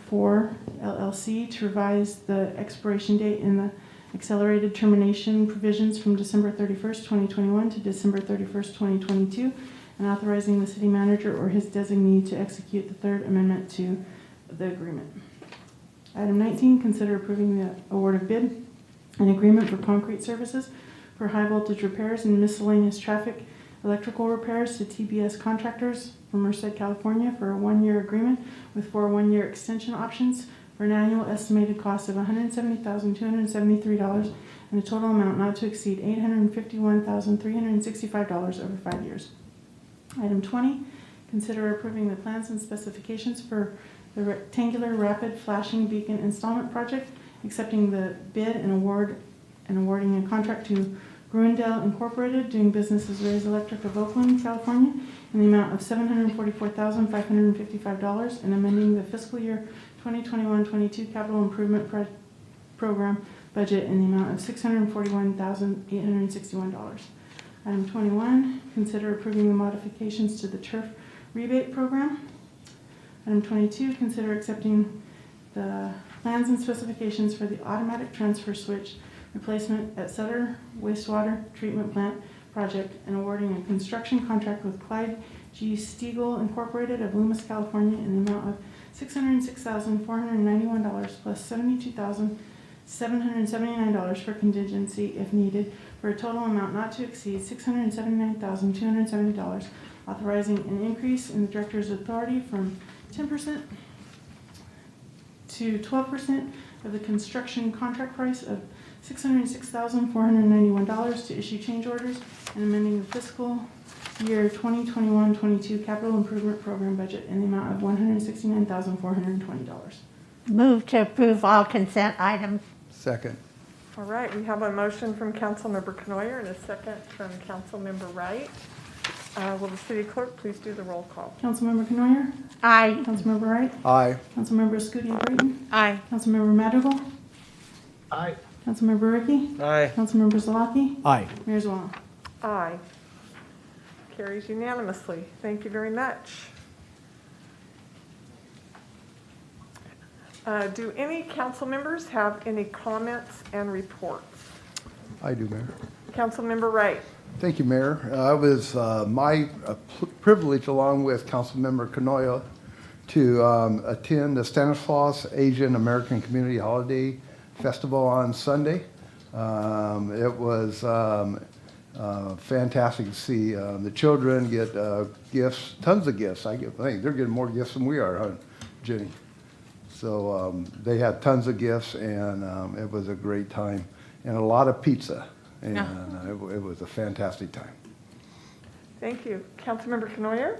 4 LLC to revise the expiration date in the accelerated termination provisions from December 31st, 2021 to December 31st, 2022, and authorizing the city manager or his designee to execute the 3rd Amendment to the agreement. Item 19, consider approving the award of bid an agreement for concrete services for high voltage repairs and miscellaneous traffic electrical repairs to TBS contractors from Merced, California for a 1-year agreement with 4 1-year extension options for an annual estimated cost of $170,273 and a total amount not to exceed $851,365 over 5 years. Item 20, consider approving the plans and specifications for the rectangular rapid flashing beacon installment project, accepting the bid and awarding a contract to Gruendale Incorporated, doing business as Ray's Electric of Oakland, California, in the amount of $744,555, and amending the fiscal year 2021-22 capital improvement program budget in the amount of $641,861. Item 21, consider approving the modifications to the turf rebate program. Item 22, consider accepting the plans and specifications for the automatic transfer switch replacement at Sutter Wastewater Treatment Plant project and awarding a construction contract with Clyde G. Stiegel Incorporated of Umass, California in the amount of $606,491 plus $72,779 for contingency if needed, for a total amount not to exceed $679,270, authorizing an increase in the director's authority from 10% to 12% of the construction contract price of $606,491 to issue change orders, and amending the fiscal year 2021-22 capital improvement program budget in the amount of $169,420. Move to approve all consent items. Second. All right, we have a motion from Councilmember Knoyer and a second from Councilmember Wright. Will the city clerk please do the roll call? Councilmember Knoyer? Aye. Councilmember Wright? Aye. Councilmember Scudia-Brayton? Aye. Councilmember Madrigal? Aye. Councilmember Ricky? Aye. Councilmember Zalaki? Aye. Mayor Zwallen? Aye. Carries unanimously. Thank you very much. Do any council members have any comments and reports? I do, Mayor. Councilmember Wright. Thank you, Mayor. It was my privilege, along with Councilmember Canoia, to attend the Stanislaus Asian American Community Holiday Festival on Sunday. It was fantastic to see the children get gifts, tons of gifts. I think they're getting more gifts than we are, huh, Jenny? So they had tons of gifts, and it was a great time, and a lot of pizza, and it was a fantastic time. Thank you. Councilmember Canoyer?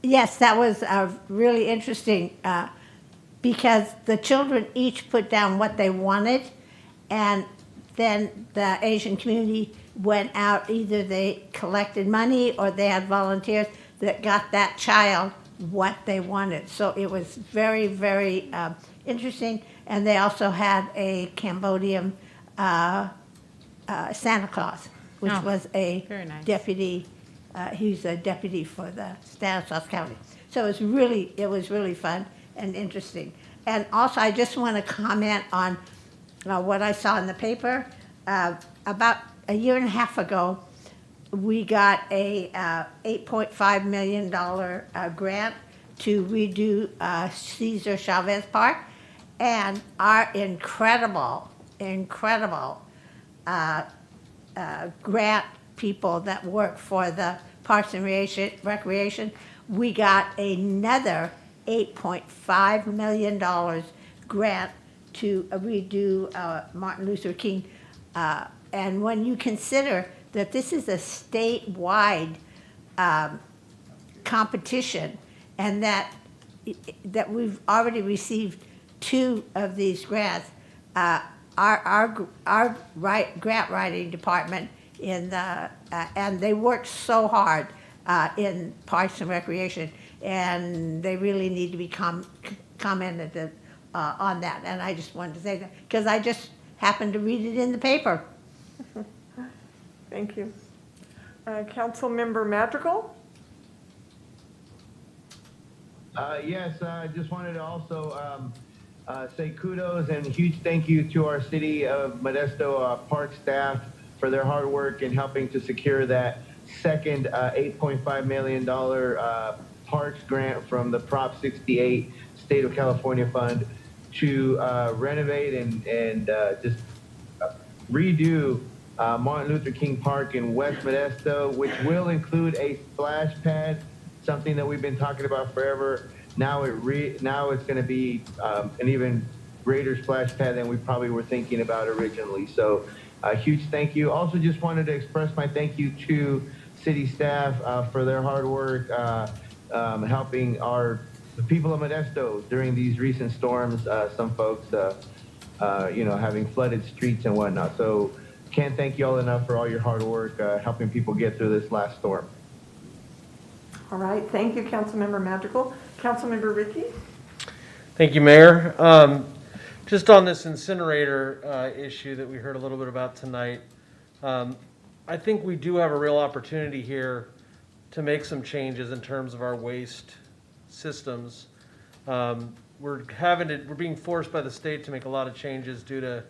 Yes, that was really interesting because the children each put down what they wanted, and then the Asian community went out. Either they collected money or they had volunteers that got that child what they wanted. So it was very, very interesting. And they also had a Cambodian Santa Claus, which was a deputy. He was a deputy for the Stanislaus County. So it was really fun and interesting. And also, I just want to comment on what I saw in the paper. About a year and a half ago, we got a $8.5 million grant to redo Cesar Chavez Park, and our incredible grant people that work for the Parks and Recreation, we got another $8.5 million grant to redo Martin Luther King. And when you consider that this is a statewide competition, and that we've already received 2 of these grants, our grant writing department and they worked so hard in Parks and Recreation, and they really need to be commented on that. And I just wanted to say that because I just happened to read it in the paper. Thank you. Councilmember Madrigal? Yes, I just wanted to also say kudos and a huge thank you to our City of Modesto park staff for their hard work in helping to secure that second $8.5 million parks grant from the Prop 68 State of California Fund to renovate and just redo Martin Luther King Park in West Modesto, which will include a splash pad, something that we've been talking about forever. Now it's going to be an even greater splash pad than we probably were thinking about originally. So a huge thank you. Also just wanted to express my thank you to city staff for their hard work helping the people of Modesto during these recent storms. Some folks, having flooded streets and whatnot. So can't thank you all enough for all your hard work helping people get through this last storm. All right. Thank you, Councilmember Madrigal. Councilmember Ricky? Thank you, Mayor. Just on this incinerator issue that we heard a little bit about tonight, I think we do have a real opportunity here to make some changes in terms of our waste systems. We're being forced by the state to make a lot of changes due to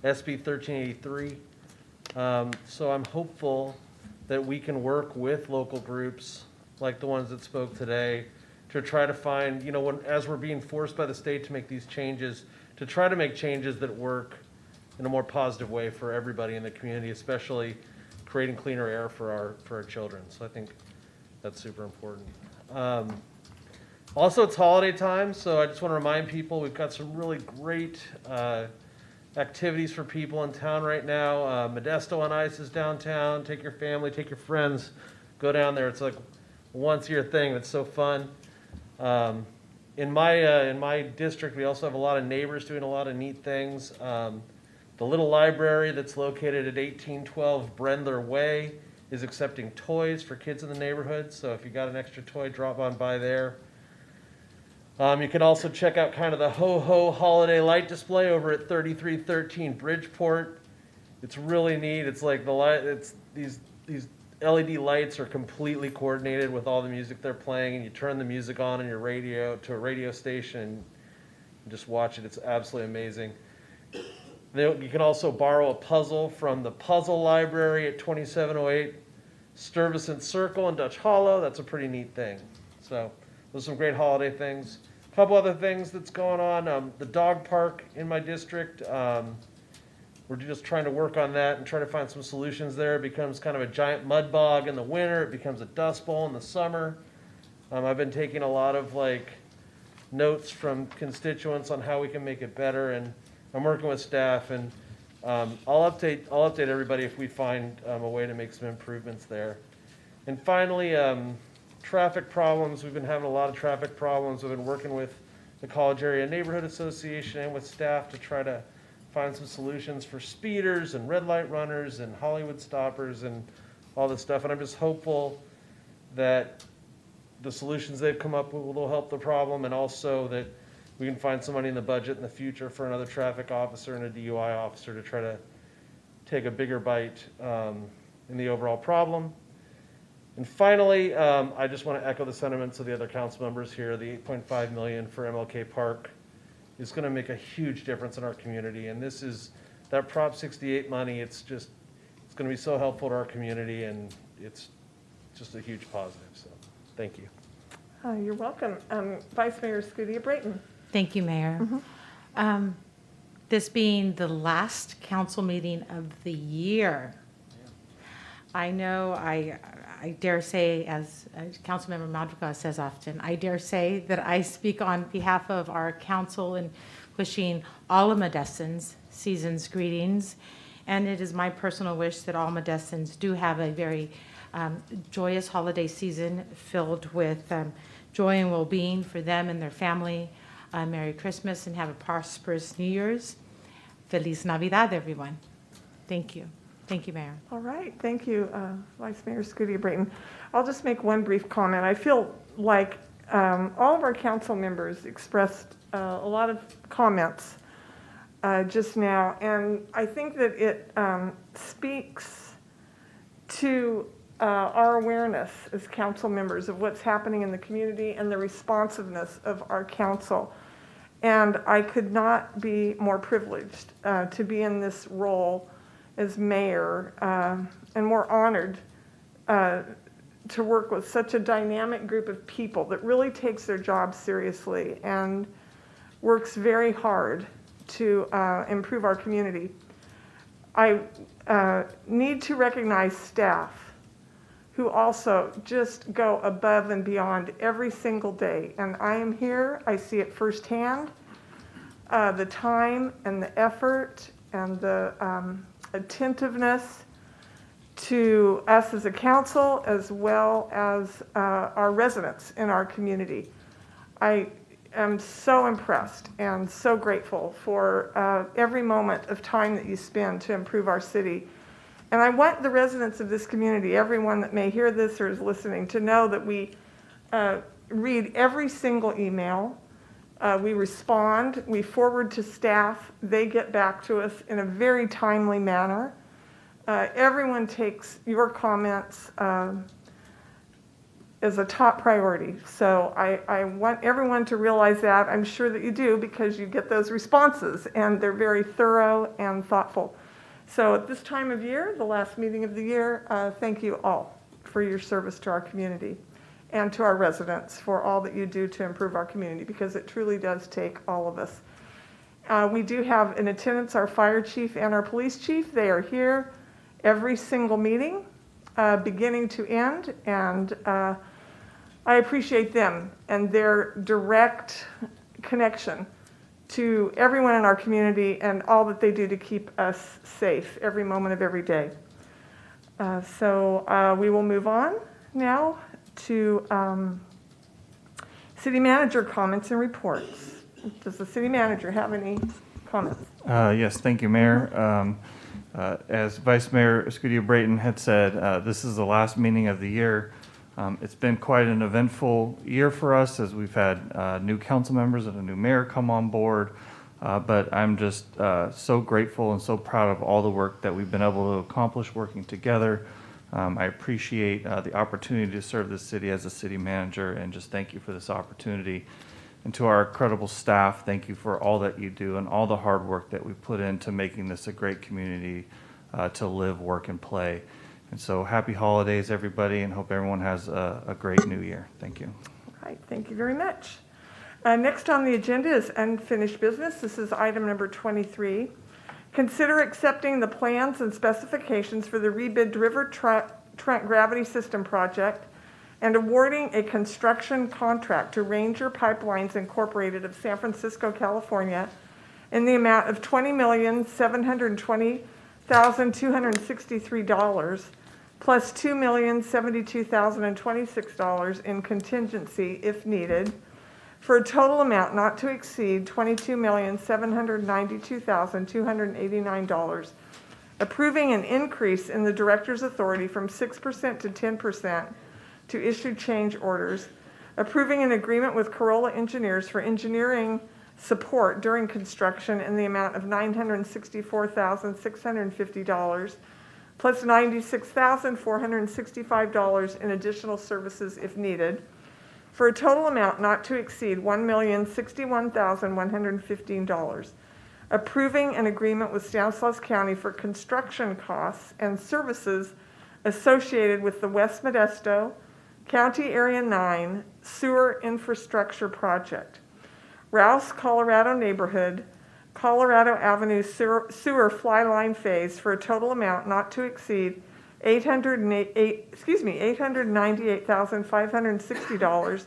SB 1383. So I'm hopeful that we can work with local groups like the ones that spoke today to try to find, as we're being forced by the state to make these changes, to try to make changes that work in a more positive way for everybody in the community, especially creating cleaner air for our children. So I think that's super important. Also, it's holiday time, so I just want to remind people we've got some really great activities for people in town right now. Modesto on Ice is downtown. Take your family, take your friends, go down there. It's like a once-a-year thing. It's so fun. In my district, we also have a lot of neighbors doing a lot of neat things. The little library that's located at 1812 Brendler Way is accepting toys for kids in the neighborhood. So if you got an extra toy, drop on by there. You can also check out kind of the ho-ho holiday light display over at 3313 Bridgeport. It's really neat. It's like these LED lights are completely coordinated with all the music they're playing, and you turn the music on in your radio to a radio station and just watch it. It's absolutely amazing. You can also borrow a puzzle from the Puzzle Library at 2708 Stuyvesant Circle in Dutch Hollow. That's a pretty neat thing. So those are some great holiday things. A couple other things that's going on. The dog park in my district. We're just trying to work on that and try to find some solutions there. It becomes kind of a giant mud bog in the winter. It becomes a dust bowl in the summer. I've been taking a lot of notes from constituents on how we can make it better, and I'm working with staff, and I'll update everybody if we find a way to make some improvements there. And finally, traffic problems. We've been having a lot of traffic problems. We've been working with the College Area Neighborhood Association and with staff to try to find some solutions for speeders and red light runners and Hollywood stoppers and all this stuff. And I'm just hopeful that the solutions they've come up with will help the problem, and also that we can find some money in the budget in the future for another traffic officer and a DUI officer to try to take a bigger bite in the overall problem. And finally, I just want to echo the sentiments of the other council members here. The $8.5 million for MLK Park is going to make a huge difference in our community. And this is that Prop 68 money. It's going to be so helpful to our community, and it's just a huge positive. So thank you. You're welcome. Vice Mayor Scudia Brayton. Thank you, Mayor. This being the last council meeting of the year, I know I dare say, as Councilmember Madrigal says often, I dare say that I speak on behalf of our council in wishing all of Modestans season's greetings. And it is my personal wish that all Modestans do have a very joyous holiday season filled with joy and well-being for them and their family. Merry Christmas and have a prosperous New Year's. Feliz Navidad, everyone. Thank you. Thank you, Mayor. All right. Thank you, Vice Mayor Scudia Brayton. I'll just make one brief comment. I feel like all of our council members expressed a lot of comments just now, and I think that it speaks to our awareness as council members of what's happening in the community and the responsiveness of our council. And I could not be more privileged to be in this role as mayor, and more honored to work with such a dynamic group of people that really takes their job seriously and works very hard to improve our community. I need to recognize staff who also just go above and beyond every single day. And I am here, I see it firsthand, the time and the effort and the attentiveness to us as a council, as well as our residents in our community. I am so impressed and so grateful for every moment of time that you spend to improve our city. And I want the residents of this community, everyone that may hear this or is listening, to know that we read every single email. We respond, we forward to staff, they get back to us in a very timely manner. Everyone takes your comments as a top priority. So I want everyone to realize that. I'm sure that you do, because you get those responses and they're very thorough and thoughtful. So at this time of year, the last meeting of the year, thank you all for your service to our community and to our residents for all that you do to improve our community, because it truly does take all of us. We do have in attendance our fire chief and our police chief. They are here every single meeting, beginning to end, and I appreciate them and their direct connection to everyone in our community and all that they do to keep us safe every moment of every day. So we will move on now to city manager comments and reports. Does the city manager have any comments? Yes, thank you, Mayor. As Vice Mayor Scudia Brayton had said, this is the last meeting of the year. It's been quite an eventful year for us, as we've had new council members and a new mayor come on board. But I'm just so grateful and so proud of all the work that we've been able to accomplish working together. I appreciate the opportunity to serve this city as a city manager, and just thank you for this opportunity. And to our incredible staff, thank you for all that you do and all the hard work that we put into making this a great community to live, work, and play. And so happy holidays, everybody, and hope everyone has a great new year. Thank you. All right, thank you very much. Next on the agenda is unfinished business. This is item number 23. Consider accepting the plans and specifications for the Rebid River Trunk Gravity System project and awarding a construction contract to Ranger Pipelines Incorporated of San Francisco, California, in the amount of $20,720,263 plus $2,072,026 in contingency if needed, for a total amount not to exceed $22,792,289, approving an increase in the director's authority from 6% to 10% to issue change orders, approving an agreement with Corolla Engineers for engineering support during construction in the amount of $964,650, plus $96,465 in additional services if needed, for a total amount not to exceed $1,061,115, approving an agreement with Stanislaus County for construction costs and services associated with the West Modesto County Area 9 Sewer Infrastructure Project, Rouse, Colorado Neighborhood, Colorado Avenue Sewer Fly Line Phase for a total amount not to exceed $898,560,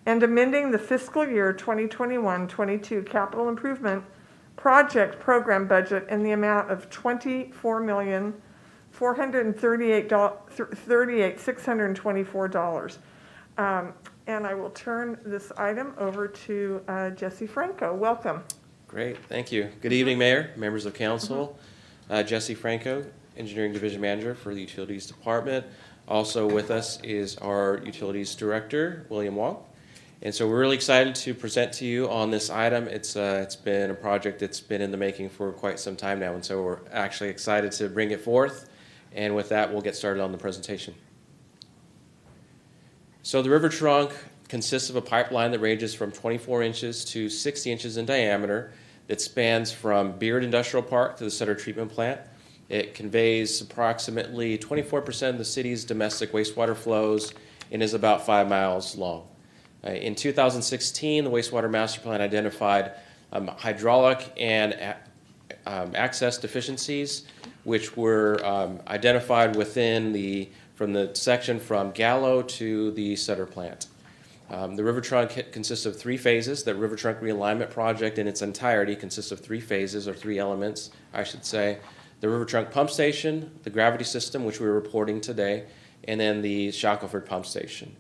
and amending the fiscal year 2021-22 capital improvement project program budget in the amount of $24,438,624. And I will turn this item over to Jesse Franco. Welcome. Great, thank you. Good evening, Mayor, members of council. Jesse Franco, Engineering Division Manager for the Utilities Department. Also with us is our Utilities Director, William Wong. And so we're really excited to present to you on this item. It's been a project that's been in the making for quite some time now, and so we're actually excited to bring it forth. And with that, we'll get started on the presentation. So the river trunk consists of a pipeline that ranges from 24 inches to 60 inches in diameter that spans from Beard Industrial Park to the Sutter Treatment Plant. It conveys approximately 24% of the city's domestic wastewater flows and is about 5 miles long. In 2016, the Wastewater Master Plan identified hydraulic and access deficiencies, which were identified within from the section from Gallo to the Sutter plant. The river trunk consists of 3 phases. The river trunk realignment project in its entirety consists of 3 phases, or 3 elements, I should say. The river trunk pump station, the gravity system, which we're reporting today, and then the Shackelford pump station.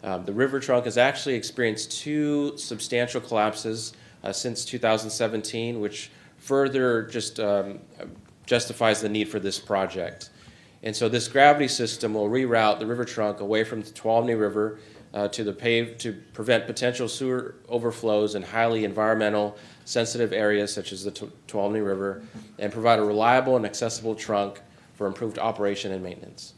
The river trunk has actually experienced 2 substantial collapses since 2017, which further just justifies the need for this project. And so this gravity system will reroute the river trunk away from the Tuolumne River to prevent potential sewer overflows in highly environmental sensitive areas such as the Tuolumne River, and provide a reliable and accessible trunk for improved operation and maintenance.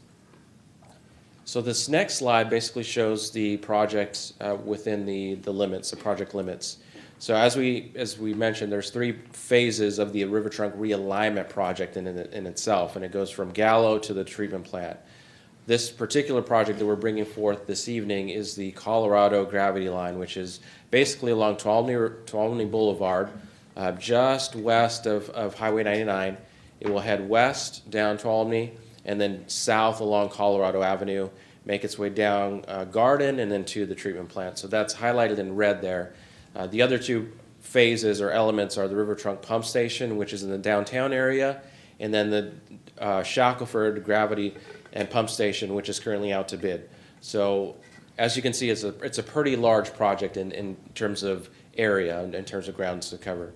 So this next slide basically shows the project within the limits, the project limits. So as we mentioned, there's 3 phases of the river trunk realignment project in itself, and it goes from Gallo to the treatment plant. This particular project that we're bringing forth this evening is the Colorado gravity line, which is basically along Tuolumne Boulevard, just west of Highway 99. It will head west down Tuolumne and then south along Colorado Avenue, make its way down Garden and then to the treatment plant. So that's highlighted in red there. The other 2 phases or elements are the river trunk pump station, which is in the downtown area, and then the Shackelford gravity and pump station, which is currently out to bid. So as you can see, it's a pretty large project in terms of area and in terms of grounds to cover.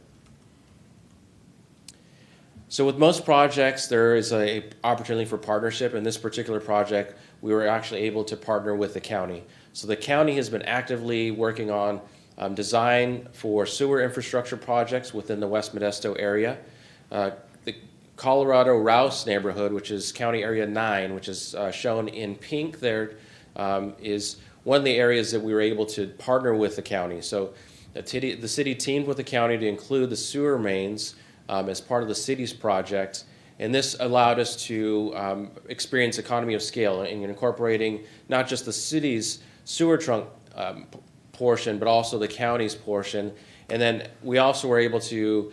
So with most projects, there is an opportunity for partnership. In this particular project, we were actually able to partner with the county. So the county has been actively working on design for sewer infrastructure projects within the West Modesto area. The Colorado Rouse neighborhood, which is County Area 9, which is shown in pink there, is one of the areas that we were able to partner with the county. So The city teamed with the county to include the sewer mains as part of the city's project, and this allowed us to experience economy of scale in incorporating not just the city's sewer trunk portion, but also the county's portion. And then we also were able to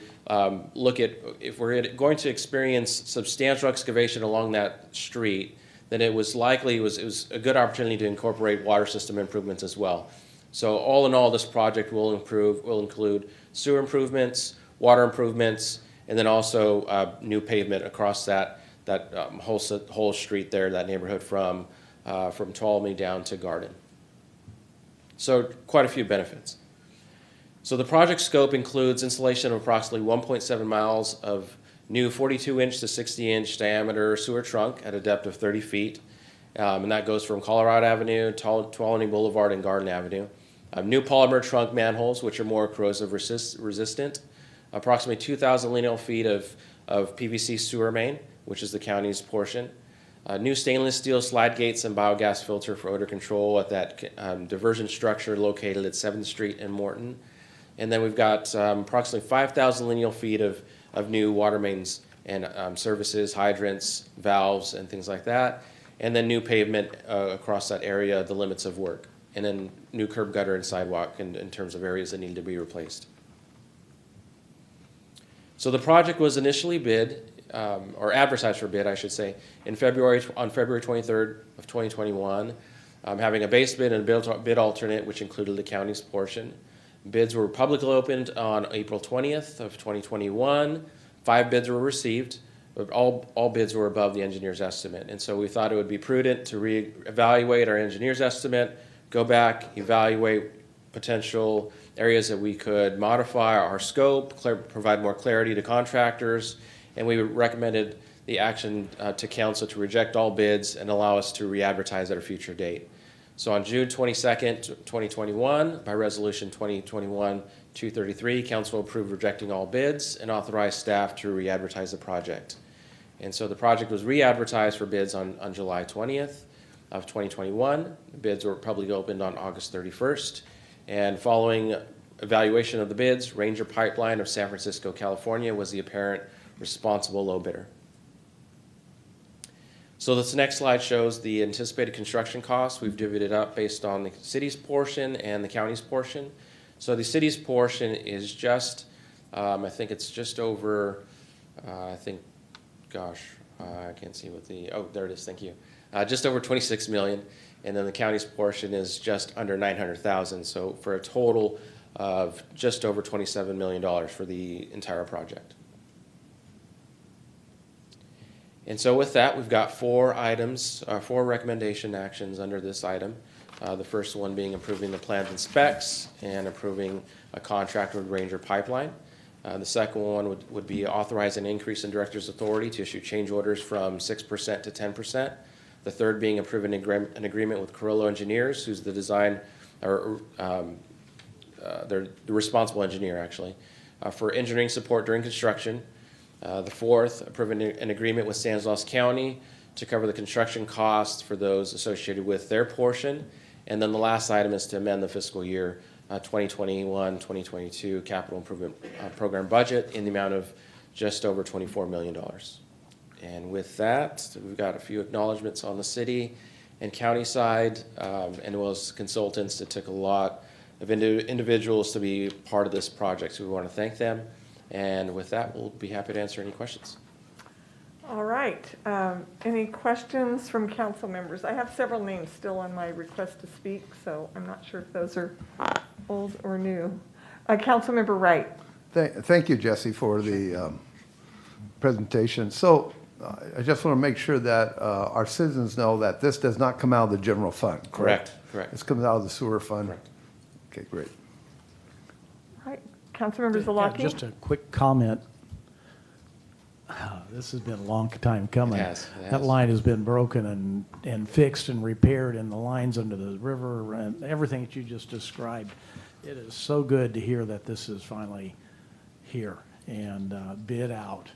look at, if we're going to experience substantial excavation along that street, then it was likely, it was a good opportunity to incorporate water system improvements as well. So all in all, this project will include sewer improvements, water improvements, and then also new pavement across that whole street there, that neighborhood from Ptolemy down to Garden. So quite a few benefits. So the project scope includes installation of approximately 1.7 miles of new 42-inch to 60-inch diameter sewer trunk at a depth of 30 feet. And that goes from Colorado Avenue, Tuolumne Boulevard, and Garden Avenue. New polymer trunk manholes, which are more corrosive resistant. Approximately 2,000 lineal feet of PVC sewer main, which is the county's portion. New stainless steel slide gates and biogas filter for odor control at that diversion structure located at 7th Street and Morton. And then we've got approximately 5,000 lineal feet of new water mains and services, hydrants, valves, and things like that. And then new pavement across that area, the limits of work. And then new curb gutter and sidewalk in terms of areas that need to be replaced. So the project was initially bid, or advertised for bid, I should say, on February 23rd of 2021, having a base bid and a bid alternate, which included the county's portion. Bids were publicly opened on April 20th of 2021. 5 bids were received, but all bids were above the engineer's estimate. And so we thought it would be prudent to reevaluate our engineer's estimate, go back, evaluate potential areas that we could modify our scope, provide more clarity to contractors, and we recommended the action to council to reject all bids and allow us to re-advertise at a future date. So on June 22nd, 2021, by Resolution 2021-233, Council approved rejecting all bids and authorized staff to re-advertise the project. And so the project was re-advertised for bids on July 20th of 2021. The bids were publicly opened on August 31st. And following evaluation of the bids, Ranger Pipeline of San Francisco, California was the apparent responsible low bidder. So this next slide shows the anticipated construction costs. We've divvied it up based on the city's portion and the county's portion. So the city's portion is just, I think it's just over, I can't see what the, oh, there it is, thank you. Just over 26 million, and then the county's portion is just under 900,000. So for a total of just over $27 million for the entire project. And so with that, we've got 4 items, 4 recommendation actions under this item. The first one being approving the plans and specs and approving a contract with Ranger Pipeline. The second one would be authorizing an increase in director's authority to issue change orders from 6% to 10%. The third being approving an agreement with Corolla Engineers, who's the design, or they're the responsible engineer actually, for engineering support during construction. The fourth, approving an agreement with Stanislaus County to cover the construction costs for those associated with their portion. And then the last item is to amend the fiscal year 2021-2022 capital improvement program budget in the amount of just over $24 million. And with that, we've got a few acknowledgments on the city and county side, and well as consultants. It took a lot of individuals to be part of this project, so we want to thank them. And with that, we'll be happy to answer any questions. All right. Any questions from council members? I have several names still on my request to speak, so I'm not sure if those are old or new. Councilmember Wright. Thank you, Jesse, for the presentation. So I just want to make sure that our citizens know that this does not come out of the general fund, correct? Correct. This comes out of the sewer fund? Correct. Okay, great. All right. Councilmember Zalaki. Yeah, just a quick comment. This has been a long time coming. It has. That line has been broken and fixed and repaired, and the lines under the river and everything that you just described. It is so good to hear that this is finally here and bid out.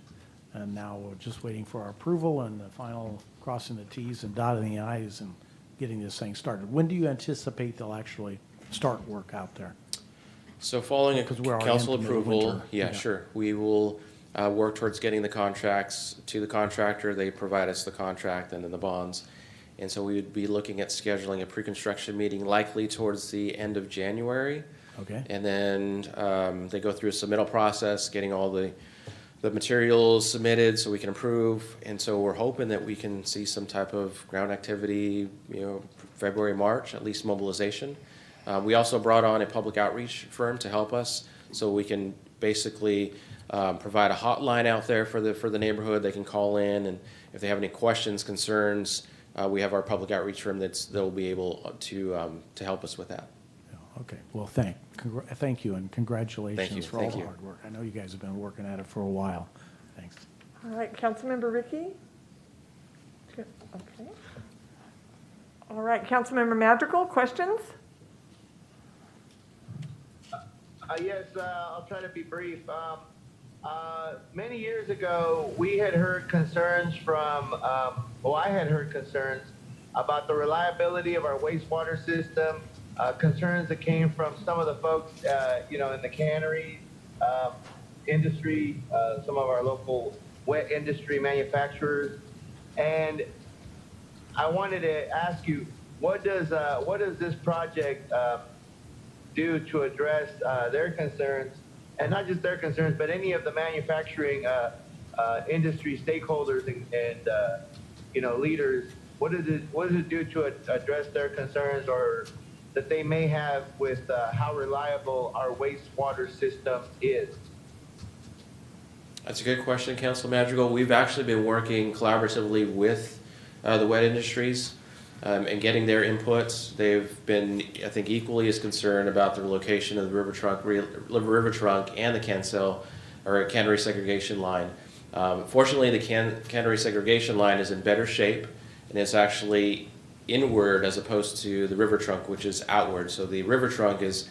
And now we're just waiting for our approval and the final crossing the T's and dotting the I's and getting this thing started. When do you anticipate they'll actually start work out there? So following a 'Cause we're already council into approval, winter. yeah, Yeah. sure, we will work towards getting the contracts to the contractor. They provide us the contract and then the bonds. And so we would be looking at scheduling a pre-construction meeting likely towards the end of January. Okay. And then they go through a submittal process, getting all the materials submitted so we can approve. And so we're hoping that we can see some type of ground activity, February, March, at least mobilization. We also brought on a public outreach firm to help us so we can basically provide a hotline out there for the neighborhood. They can call in, and if they have any questions, concerns, we have our public outreach firm they'll be able to help us with that. Okay, well, thank you, and congratulations Thank you. for all Thank the you. hard work. I know you guys have been working at it for a while. Thanks. All right, Councilmember Ricky? Good, okay. All right, Councilmember Madrigal, questions? Yes, I'll try to be brief. Many years ago, we had heard concerns from, I had heard concerns about the reliability of our wastewater system, concerns that came from some of the folks, in the cannery industry, some of our local wet industry manufacturers. And I wanted to ask you, what does this project do to address their concerns, and not just their concerns, but any of the manufacturing industry stakeholders and leaders? What does it do to address their concerns or that they may have with how reliable our wastewater system is? That's a good question, Councilor Madrigal. We've actually been working collaboratively with the wet industries and getting their inputs. They've been, I think, equally as concerned about the location of the river trunk and the cannery segregation line. Fortunately, the cannery segregation line is in better shape, and it's actually inward as opposed to the river trunk, which is outward. So the river trunk is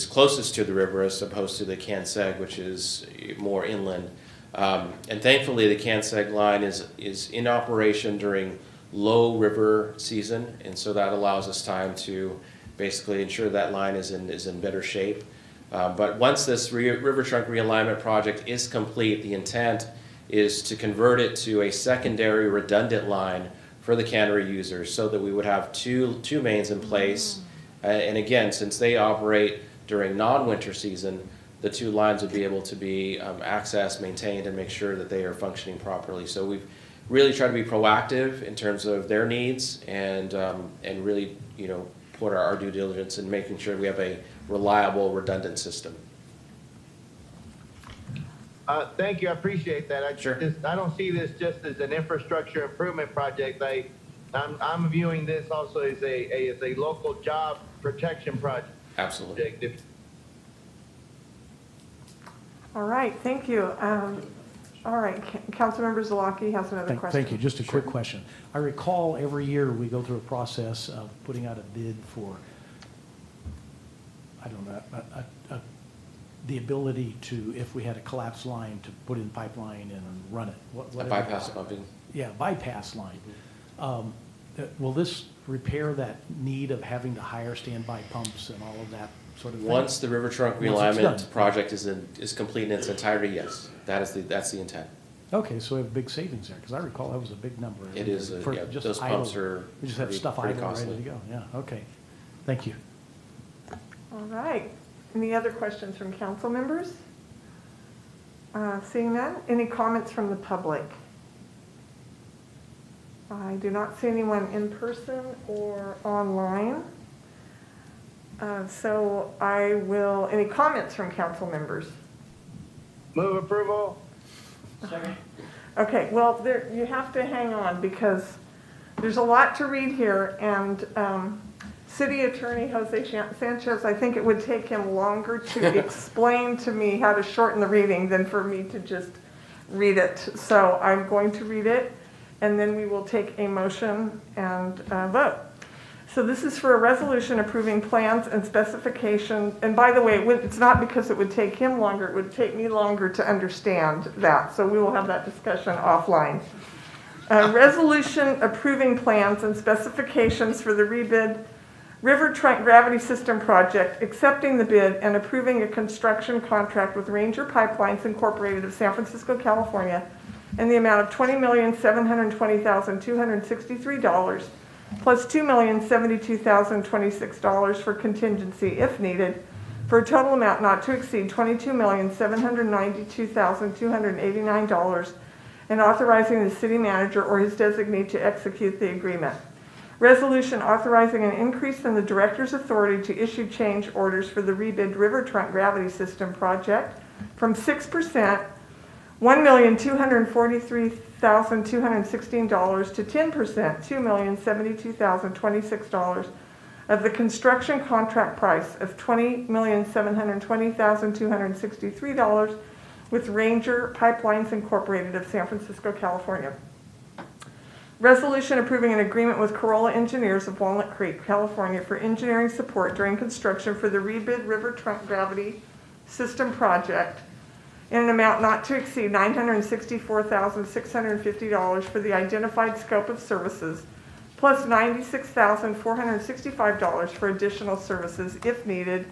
closest to the river as opposed to the can seg, which is more inland. And thankfully, the can seg line is in operation during low river season, and so that allows us time to basically ensure that line is in better shape. But once this river trunk realignment project is complete, the intent is to convert it to a secondary redundant line for the cannery users so that we would have two mains in place. And again, since they operate during non-winter season, the two lines would be able to be accessed, maintained, and make sure that they are functioning properly. So we've really tried to be proactive in terms of their needs and really, put our due diligence in making sure we have a reliable, redundant system. Thank you. I appreciate that. I don't see this just as an infrastructure improvement project. I'm viewing this also as a local job protection project. Absolutely. All right, thank you. All right, Councilmember Zalaki has another question. Thank you. Just a quick question. I recall every year we go through a process of putting out a bid for, I don't know, the ability to, if we had a collapsed line, to put in pipeline and run it. A bypass pumping. Yeah, bypass line. Will this repair that need of having to hire standby pumps and all of that sort of thing? Once the river trunk realignment project is complete in its entirety, yes, that's the intent. Okay, so we have big savings there, because I recall that was a big number. It is, those pumps are we just have stuff pretty idle, costly. ready to go. Yeah, okay. Thank you. All right. Any other questions from council members? Seeing none, any comments from the public? I do not see anyone in person or online. So any comments from council members? Move approval. Second. Okay, well, you have to hang on because there's a lot to read here, and City Attorney Jose Sanchez, I think it would take him longer to explain to me how to shorten the reading than for me to just read it. So I'm going to read it, and then we will take a motion and vote. So this is for a resolution approving plans and specifications. And by the way, it's not because it would take him longer, it would take me longer to understand that. So we will have that discussion offline. Resolution approving plans and specifications for the Rebid River Trunk Gravity System Project, accepting the bid and approving a construction contract with Ranger Pipelines Incorporated of San Francisco, California, in the amount of $20,720,263, plus $2,072,026 for contingency if needed, for a total amount not to exceed $22,792,289, and authorizing the city manager or his designee to execute the agreement. Resolution authorizing an increase in the director's authority to issue change orders for the Rebid River Trunk Gravity System project from 6%, $1,243,216 to 10%, $2,072,026 of the construction contract price of $20,720,263 with Ranger Pipelines Incorporated of San Francisco, California. Resolution approving an agreement with Corolla Engineers of Walnut Creek, California for engineering support during construction for the Rebid River Trunk Gravity System project in an amount not to exceed $964,650 for the identified scope of services, plus $96,465 for additional services if needed,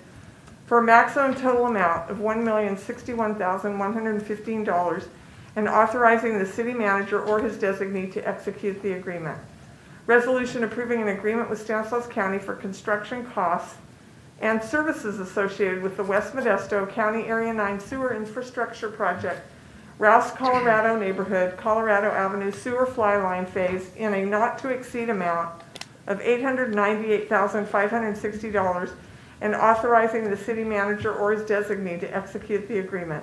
for a maximum total amount of $1,061,115, and authorizing the city manager or his designee to execute the agreement. Resolution approving an agreement with Stanislaus County for construction costs and services associated with the West Modesto County Area 9 Sewer Infrastructure Project, Rouse, Colorado neighborhood, Colorado Avenue Sewer Fly Line Phase in a not to exceed amount of $898,560, and authorizing the city manager or his designee to execute the agreement.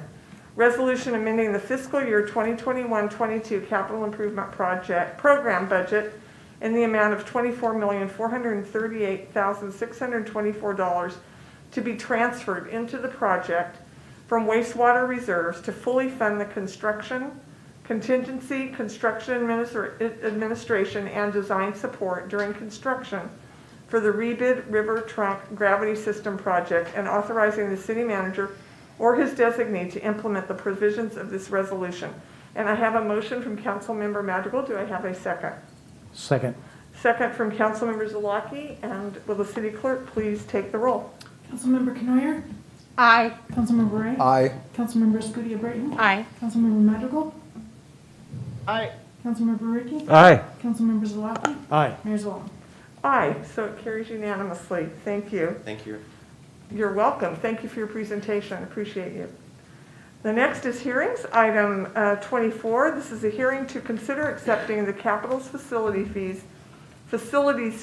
Resolution amending the fiscal year 2021-22 capital improvement program budget in the amount of $24,438,624 to be transferred into the project from wastewater reserves to fully fund the construction, contingency, construction administration, and design support during construction for the Rebid River Trunk Gravity System project, and authorizing the city manager or his designee to implement the provisions of this resolution. And I have a motion from Councilmember Madrigal. Do I have a second? Second. Second from Councilmember Zalaki. And will the city clerk please take the roll? Councilmember Canoyer? Aye. Councilmember Ray? Aye. Councilmember Scudia-Brayton? Aye. Councilmember Madrigal? Aye. Councilmember Ricky? Aye. Councilmember Zalaki? Aye. Mayor Zalem? Aye. So it carries unanimously. Thank you. Thank you. You're welcome. Thank you for your presentation. Appreciate you. The next is hearings. Item 24. This is a hearing to consider accepting the Capitol's facilities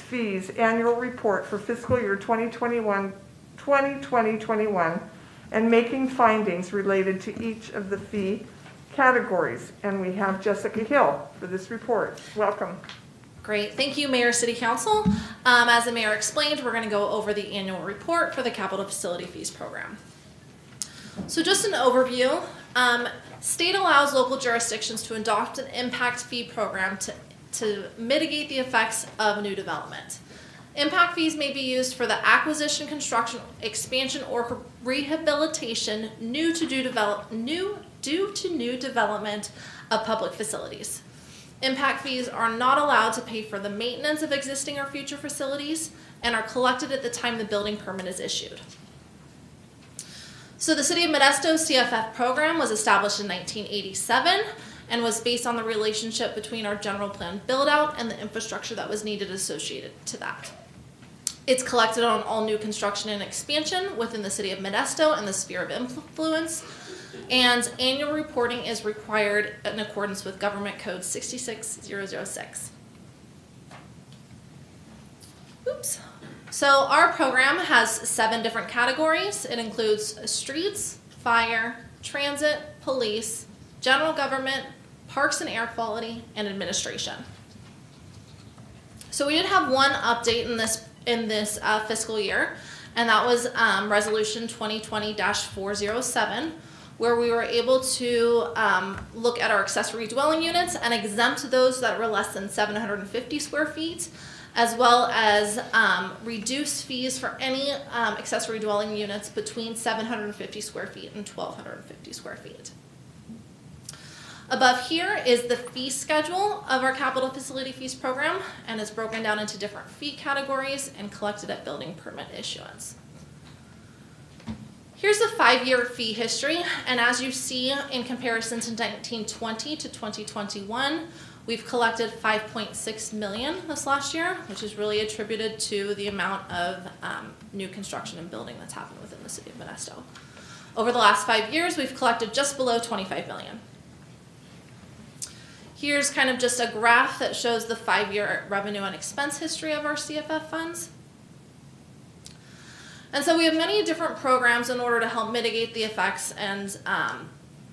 fees annual report for fiscal year 2020-21 and making findings related to each of the fee categories. And we have Jessica Hill for this report. Welcome. Great. Thank you, Mayor, City Council. As the Mayor explained, we're going to go over the annual report for the Capital Facility Fees Program. So just an overview. State allows local jurisdictions to adopt an impact fee program to mitigate the effects of new development. Impact fees may be used for the acquisition, construction, expansion, or rehabilitation due to new development of public facilities. Impact fees are not allowed to pay for the maintenance of existing or future facilities and are collected at the time the building permit is issued. So the City of Modesto CFF program was established in 1987 and was based on the relationship between our general plan build-out and the infrastructure that was needed associated to that. It's collected on all new construction and expansion within the City of Modesto and the sphere of influence, and annual reporting is required in accordance with Government Code 66006. Oops. So our program has 7 different categories. It includes streets, fire, transit, police, general government, parks and air quality, and administration. So we did have one update in this fiscal year, and that was Resolution 2020-407, where we were able to look at our accessory dwelling units and exempt those that were less than 750 square feet, as well as reduce fees for any accessory dwelling units between 750 square feet and 1,250 square feet. Above here is the fee schedule of our capital facility fees program, and it's broken down into different fee categories and collected at building permit issuance. Here's the 5-year fee history, and as you see in comparison to 1920 to 2021, we've collected $5.6 million this last year, which is really attributed to the amount of new construction and building that's happened within the city of Modesto. Over the last 5 years, we've collected just below $25 million. Here's kind of just a graph that shows the 5-year revenue and expense history of our CFF funds. And so we have many different programs in order to help mitigate the effects and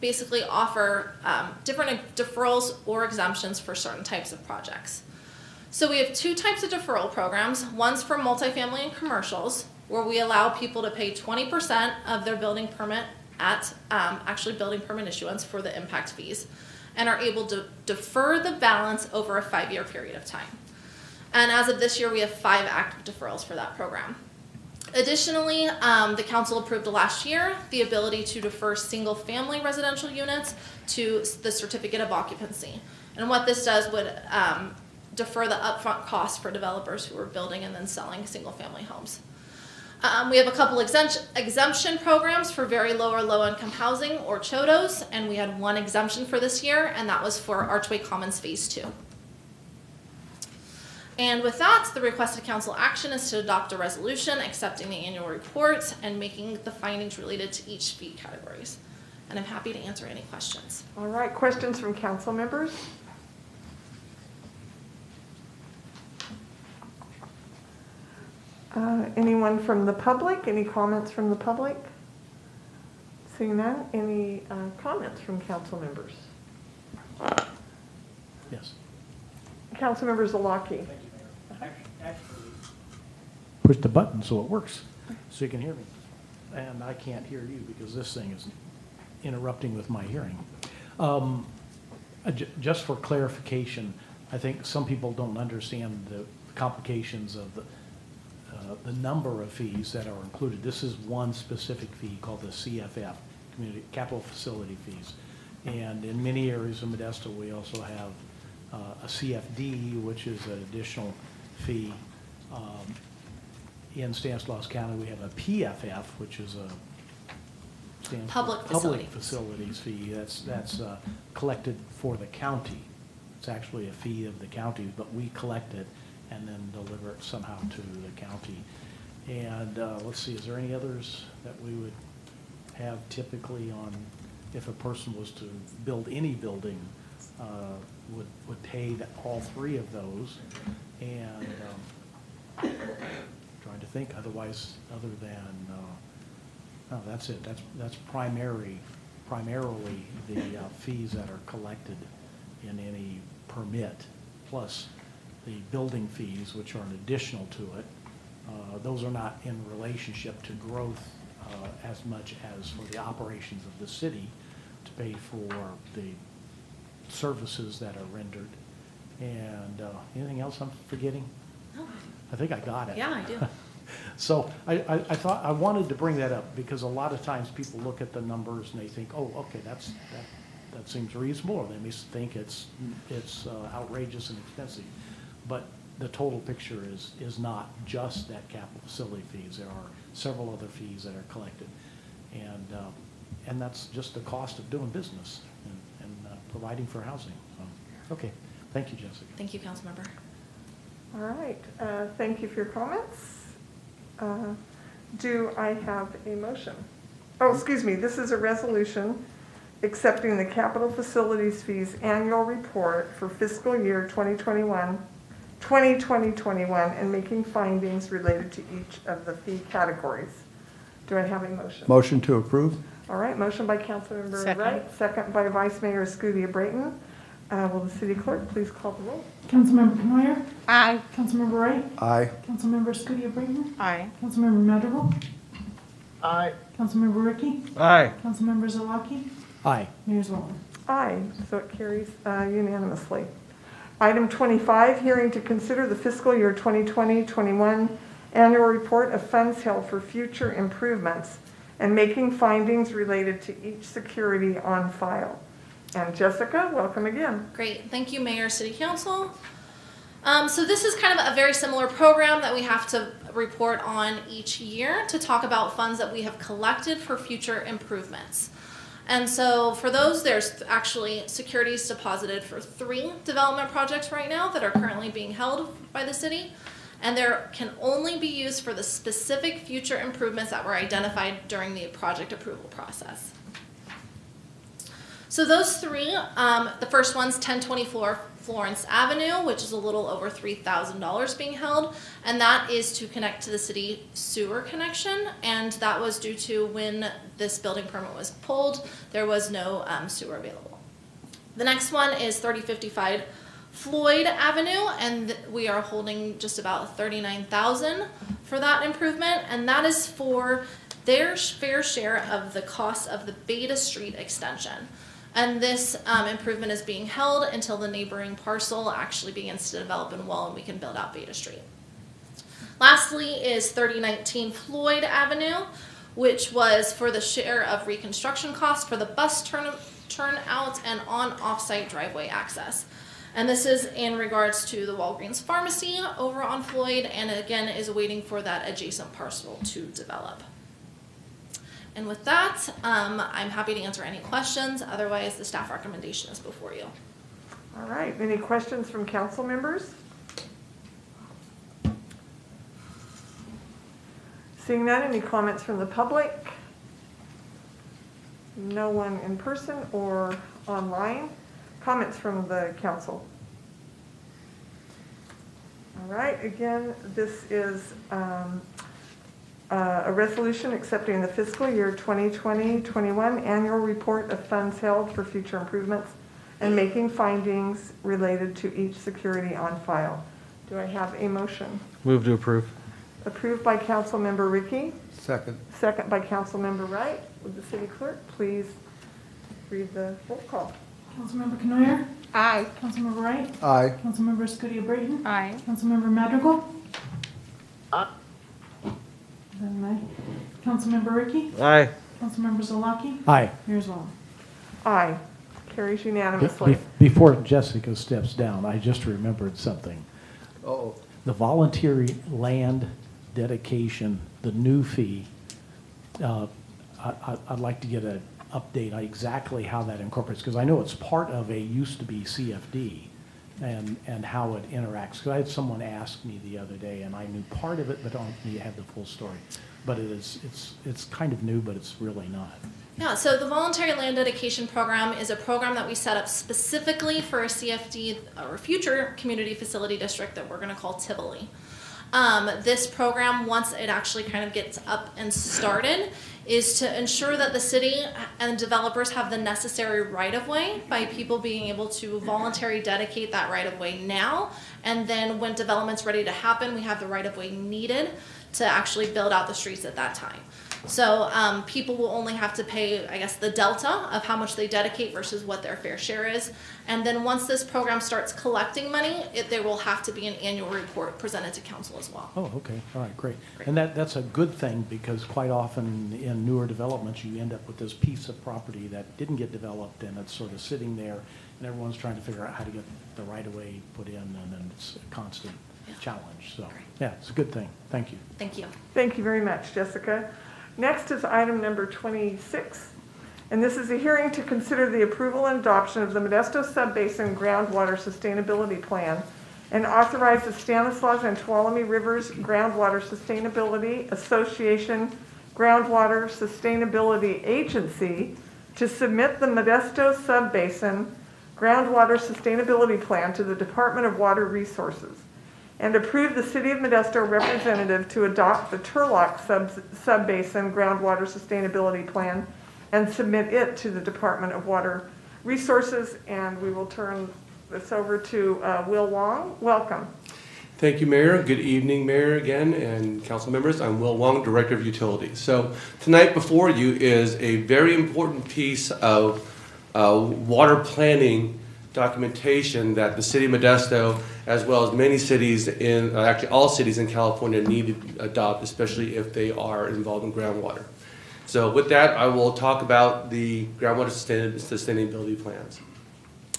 basically offer different deferrals or exemptions for certain types of projects. So we have 2 types of deferral programs. One's for multifamily and commercials, where we allow people to pay 20% of their building permit at actually building permit issuance for the impact fees, and are able to defer the balance over a 5-year period of time. And as of this year, we have 5 active deferrals for that program. Additionally, the council approved last year the ability to defer single-family residential units to the certificate of occupancy. And what this does would defer the upfront costs for developers who are building and then selling single-family homes. We have a couple exemption programs for very low or low-income housing, or CHODOs, and we had 1 exemption for this year, and that was for Archway Commons Phase 2. And with that, the requested council action is to adopt a resolution accepting the annual report and making the findings related to each fee categories. And I'm happy to answer any questions. All right, questions from council members? Anyone from the public? Any comments from the public? Seeing none, any comments from council members? Yes. Councilmember Zalaki. Push the button so it works, so you can hear me. And I can't hear you because this thing is interrupting with my hearing. Just for clarification, I think some people don't understand the complications of the number of fees that are included. This is one specific fee called the CFF, Community Capital Facility Fees. And in many areas of Modesto, we also have a CFD, which is an additional fee. In Stanislaus County, we have a PFF, which is a Public facilities fee. That's collected for the county. It's actually a fee of the county, but we collect it and then deliver it somehow to the county. And let's see, is there any others that we would have typically on, if a person was to build any building, would pay all 3 of those? And trying to think otherwise, other than, no, that's it. That's primarily the fees that are collected in any permit, plus the building fees, which are an additional to it. Those are not in relationship to growth as much as for the operations of the city to pay for the services that are rendered. And anything else I'm forgetting? No. I think I got it. Yeah, I do. So I thought I wanted to bring that up because a lot of times people look at the numbers and they think, oh, okay, that seems reasonable, or they may think it's outrageous and expensive. But the total picture is not just that capital facility fees. There are several other fees that are collected, and that's just the cost of doing business and providing for housing. So, okay, thank you, Jessica. Thank you, Councilmember. All right, thank you for your comments. Do I have a motion? Oh, excuse me, this is a resolution accepting the capital facilities fees annual report for fiscal year 2021 and making findings related to each of the fee categories. Do I have a motion? Motion to approve. All right, motion by Councilmember Second. Wright, second by Vice Mayor Escudia-Brayton. Will the city clerk please call the roll? Councilmember Canoyer? Aye. Councilmember Wright? Aye. Councilmember Escudia-Brayton? Aye. Councilmember Madrigal? Aye. Councilmember Ricky? Aye. Councilmember Zalaki? Aye. Mayor Zwollen? Aye, so it carries unanimously. Item 25, hearing to consider the fiscal year 2020-21 annual report of funds held for future improvements and making findings related to each security on file. And Jessica, welcome again. Great. Thank you, Mayor, City Council. So this is kind of a very similar program that we have to report on each year to talk about funds that we have collected for future improvements. And so for those, there's actually securities deposited for 3 development projects right now that are currently being held by the city. And they can only be used for the specific future improvements that were identified during the project approval process. So those 3, the first one's 1024 Florence Avenue, which is a little over $3,000 being held, and that is to connect to the city sewer connection, and that was due to when this building permit was pulled, there was no sewer available. The next one is 3055 Floyd Avenue, and we are holding just about $39,000 for that improvement, and that is for their fair share of the cost of the Beta Street extension. And this improvement is being held until the neighboring parcel actually begins to develop and well, and we can build out Beta Street. Lastly is 3019 Floyd Avenue, which was for the share of reconstruction costs for the bus turnout and on-off-site driveway access. And this is in regards to the Walgreens Pharmacy over on Floyd, and again is waiting for that adjacent parcel to develop. And with that, I'm happy to answer any questions. Otherwise, the staff recommendation is before you. All right, any questions from council members? Seeing none, any comments from the public? No one in person or online? Comments from the council? All right, again, this is a resolution accepting the fiscal year 2020-21 annual report of funds held for future improvements and making findings related to each security on file. Do I have a motion? Move to approve. Approved by Councilmember Ricky. Second. Second by Councilmember Wright. Would the city clerk please read the roll call? Councilmember Canoyer? Aye. Councilmember Wright? Aye. Councilmember Scudia-Brayton? Aye. Councilmember Madrigal? Aye. Aye. Councilmember Ricky? Aye. Councilmember Zalaki? Aye. Mayor Zwallen? Aye. Carries unanimously. Before Jessica steps down, I just remembered something. Uh-oh. The voluntary land dedication, the new fee, I'd like to get an update on exactly how that incorporates, because I know it's part of a used to be CFD and how it interacts. Because I had someone ask me the other day, and I knew part of it, but don't have the full story. But it's kind of new, but it's really not. Yeah, so the Voluntary Land Dedication Program is a program that we set up specifically for a CFD or future community facility district that we're going to call Tivoli. This program, once it actually kind of gets up and started, is to ensure that the city and developers have the necessary right-of-way by people being able to voluntarily dedicate that right-of-way now, and then when development's ready to happen, we have the right-of-way needed to actually build out the streets at that time. So people will only have to pay, I guess, the delta of how much they dedicate versus what their fair share is. And then once this program starts collecting money, there will have to be an annual report presented to council as well. Oh, okay. All right, great. And that's a good thing, because quite often in newer developments, you end up with this piece of property that didn't get developed, and it's sort of sitting there, and everyone's trying to figure out how to get the right-of-way put in, and then it's a constant challenge. So, yeah, it's a good thing. Thank you. Thank you. Thank you very much, Jessica. Next is item number 26, and this is a hearing to consider the approval and adoption of the Modesto Subbasin Groundwater Sustainability Plan and authorize the Stanislaus and Tuolumne Rivers Groundwater Sustainability Association Groundwater Sustainability Agency to submit the Modesto Subbasin Groundwater Sustainability Plan to the Department of Water Resources, and approve the City of Modesto representative to adopt the Turlock Subbasin Groundwater Sustainability Plan and submit it to the Department of Water Resources. And we will turn this over to Will Wong. Welcome. Thank you, Mayor. Good evening, Mayor, again, and council members. I'm Will Wong, Director of Utilities. So tonight before you is a very important piece of water planning documentation that the City of Modesto, as well as many cities actually all cities in California, need to adopt, especially if they are involved in groundwater. So with that, I will talk about the groundwater sustainability plans.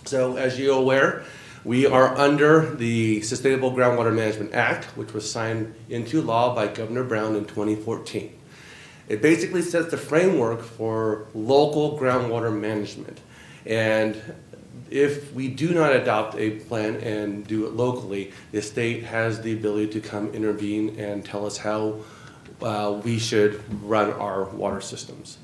So as you're aware, we are under the Sustainable Groundwater Management Act, which was signed into law by Governor Brown in 2014. It basically sets the framework for local groundwater management. And if we do not adopt a plan and do it locally, the state has the ability to come intervene and tell us how we should run our water systems.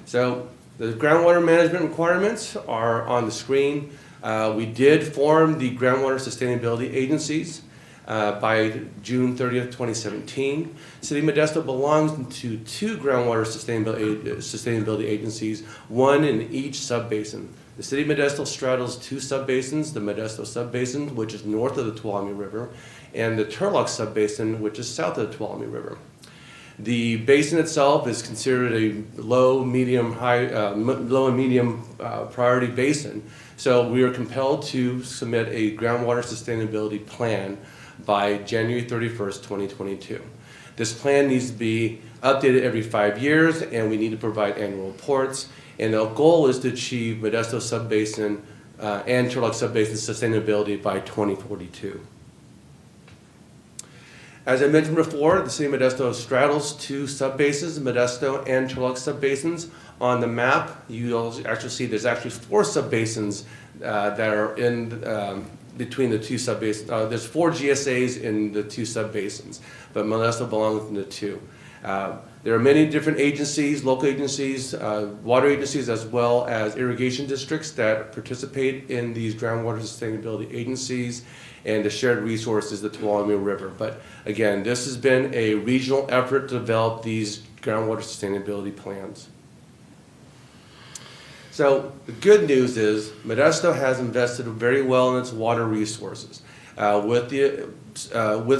So the groundwater management requirements are on the screen. We did form the groundwater sustainability agencies by June 30th, 2017. City of Modesto belongs to 2 groundwater sustainability agencies, one in each subbasin. The City of Modesto straddles 2 subbasins, the Modesto subbasin, which is north of the Tuolumne River, and the Turlock subbasin, which is south of the Tuolumne River. The basin itself is considered a low and medium priority basin. So we are compelled to submit a groundwater sustainability plan by January 31st, 2022. This plan needs to be updated every 5 years, and we need to provide annual reports. And the goal is to achieve Modesto subbasin and Turlock subbasin sustainability by 2042. As I mentioned before, the City of Modesto straddles 2 subbasins, Modesto and Turlock subbasins. On the map, you'll actually see there's actually 4 subbasins that are in between the 2 subbasins. There's 4 GSAs in the 2 subbasins, but Modesto belongs in the 2. There are many different agencies, local agencies, water agencies, as well as irrigation districts that participate in these groundwater sustainability agencies, and the shared resource is the Tuolumne River. But again, this has been a regional effort to develop these groundwater sustainability plans. So the good news is Modesto has invested very well in its water resources. With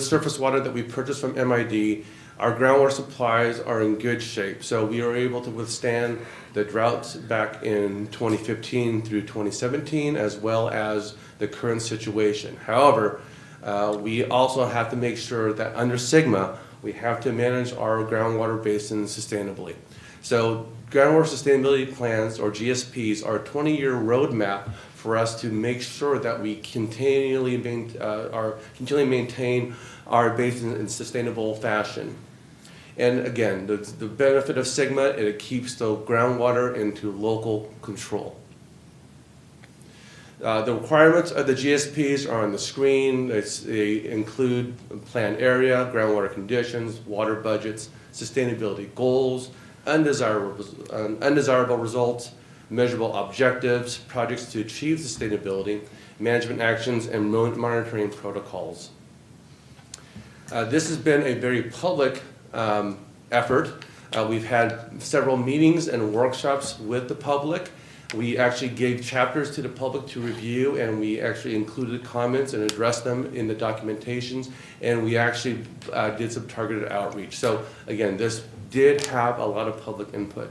surface water that we purchased from MID, our groundwater supplies are in good shape. So we are able to withstand the droughts back in 2015 through 2017, as well as the current situation. However, we also have to make sure that under SGMA, we have to manage our groundwater basins sustainably. So groundwater sustainability plans, or GSPs, are a 20-year roadmap for us to make sure that we continually maintain our basin in sustainable fashion. And again, the benefit of SGMA, it keeps the groundwater into local control. The requirements of the GSPs are on the screen. They include planned area, groundwater conditions, water budgets, sustainability goals, undesirable results, measurable objectives, projects to achieve sustainability, management actions, and monitoring protocols. This has been a very public effort. We've had several meetings and workshops with the public. We actually gave chapters to the public to review, and we actually included comments and addressed them in the documentations, and we actually did some targeted outreach. So again, this did have a lot of public input.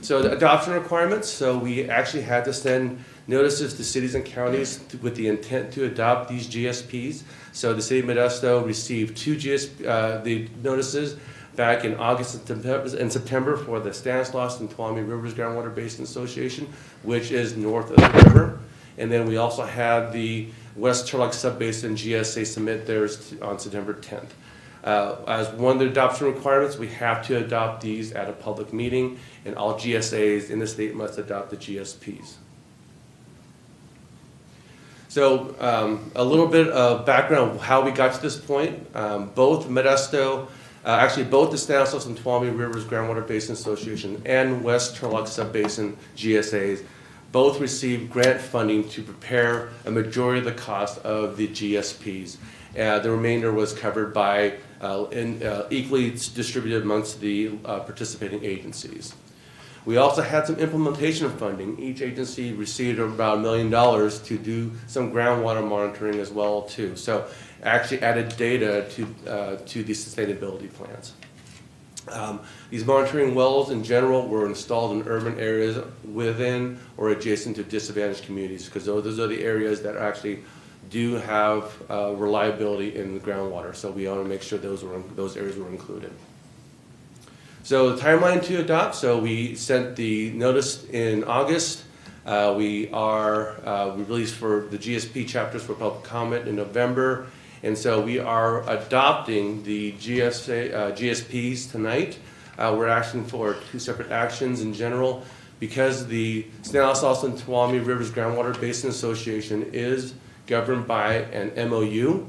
So the adoption requirements, so we actually had to send notices to cities and counties with the intent to adopt these GSPs. So the City of Modesto received 2 the notices back in August and September for the Stanislaus and Tuolumne Rivers Groundwater Basin Association, which is north of the river. And then we also had the West Turlock Subbasin GSA submit theirs on September 10th. As one of the adoption requirements, we have to adopt these at a public meeting, and all GSAs in the state must adopt the GSPs. So a little bit of background of how we got to this point. Both Modesto, both the Stanislaus and Tuolumne Rivers Groundwater Basin Association and West Turlock Subbasin GSAs both received grant funding to prepare a majority of the cost of the GSPs. The remainder was covered by equally distributed amongst the participating agencies. We also had some implementation funding. Each agency received about $1 million to do some groundwater monitoring as well too. So actually added data to these sustainability plans. These monitoring wells in general were installed in urban areas within or adjacent to disadvantaged communities, because those are the areas that actually do have reliability in the groundwater. So we want to make sure those areas were included. So the timeline to adopt, so we sent the notice in August. We released for the GSP chapters for public comment in November. And so we are adopting the GSPs tonight. We're asking for 2 separate actions in general. Because the Stanislaus and Tuolumne Rivers Groundwater Basin Association is governed by an MOU,